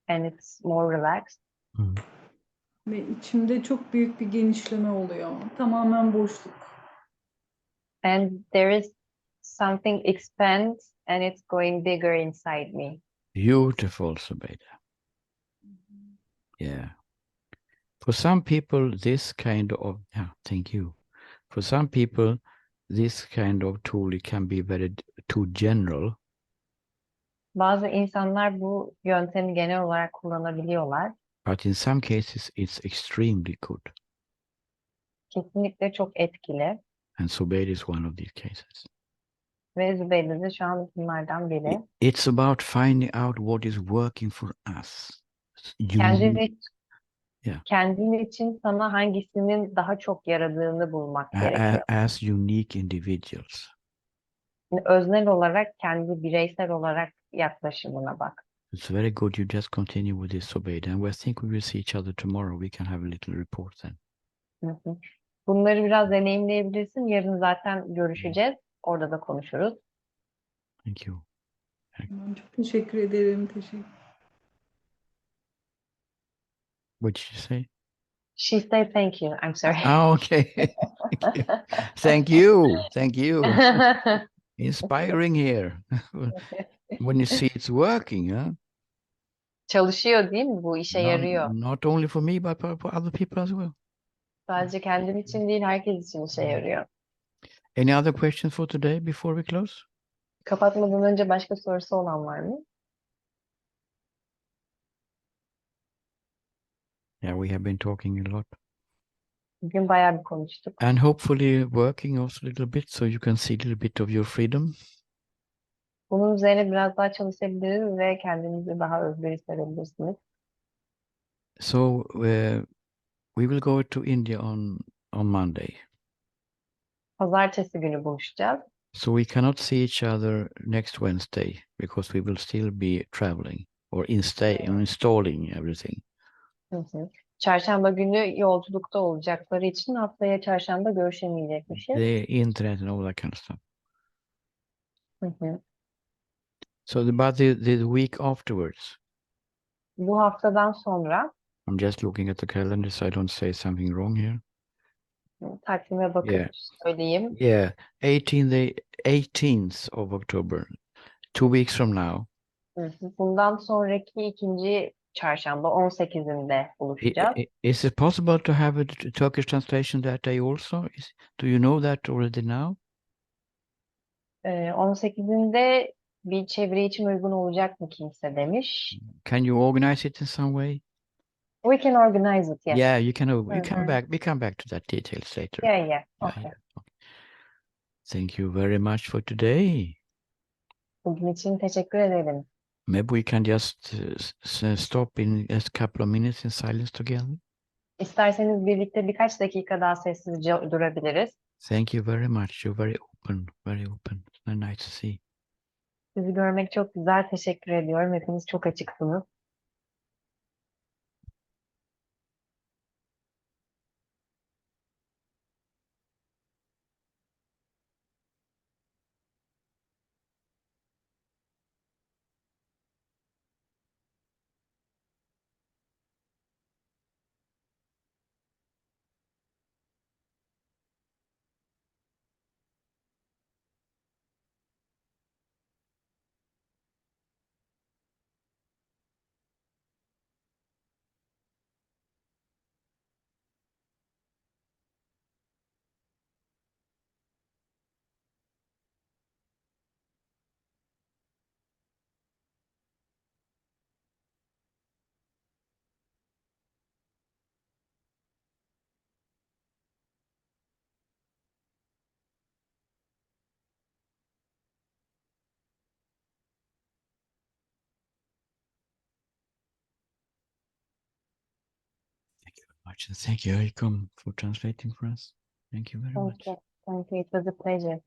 and it's more relaxed. Mm. Ve içimde çok büyük bir genişleme oluyor. Tamamen boşluk. And there is something expands and it's going bigger inside me. Beautiful, Zubayde. Yeah. For some people, this kind of, yeah, thank you. For some people, this kind of tool, it can be very too general. Bazı insanlar bu yöntemi genel olarak kullanabiliyorlar. But in some cases, it's extremely good. Kesinlikle çok etkili. And Zubayde is one of these cases. Ve Zübeyde de şu an bunlardan biri. It's about finding out what is working for us. Kendin, Yeah. kendin için sana hangisinin daha çok yaradığını bulmak gerekiyor. As unique individuals. Yani öznel olarak, kendi bireysel olarak yaklaşımına bak. It's very good you just continue with this, Zubayde. And I think we will see each other tomorrow. We can have a little report then. Hı hı. Bunları biraz deneyimleyebilirsin. Yarın zaten görüşeceğiz. Orada da konuşuruz. Thank you. Tamam, çok teşekkür ederim. What did you say? She said thank you. I'm sorry. Oh, okay. Thank you. Thank you. Inspiring here. When you see it's working, huh? Çalışıyor değil mi? Bu işe yarıyor. Not only for me, but for other people as well. Sadece kendim için değil, herkes için işe yarıyor. Any other questions for today before we close? Kapatmadan önce başka sorusu olan var mı? Yeah, we have been talking a lot. Bugün bayağı bir konuştuk. And hopefully working also a little bit so you can see a little bit of your freedom. Bunun üzerine biraz daha çalışabiliriz ve kendinizi daha özgür hissedebilirsiniz. So we will go to India on Monday. Pazartesi günü buluşacağız. So we cannot see each other next Wednesday because we will still be traveling or installing everything. Hı hı. Çarşamba günü yolculukta olacakları için haftaya çarşamba görüşemeyecekmişiz. The internet and all that kind of stuff. Hı hı. So about the week afterwards, Bu haftadan sonra I'm just looking at the calendar so I don't say something wrong here. takvime bakıp Yeah. söyleyeyim. Yeah, 18th of October, 2 weeks from now. Hı hı. Bundan sonraki ikinci çarşamba 18'inde buluşacağız. Is it possible to have a Turkish translation that day also? Do you know that already now? 18'inde bir çeviri için uygun olacak mı kimse demiş. Can you organize it in some way? We can organize it, yes. Yeah, you can. You Mhm. come back. We come back to that details later. Yeah. Yeah, Okay. yeah. Okay. Thank you very much for today. Bugün için teşekkür ederim. Maybe we can just stop in a couple of minutes in silence together. İsterseniz birlikte birkaç dakika daha sessizce durabiliriz. Thank you very much. You're very open, very open. It's very nice to see. Sizi görmek çok güzel. Teşekkür ediyorum. Hepiniz çok açıksınız. much. And thank you, Ilkom, for translating for us. Thank you very much. Thank you. Thank you. It was a pleasure.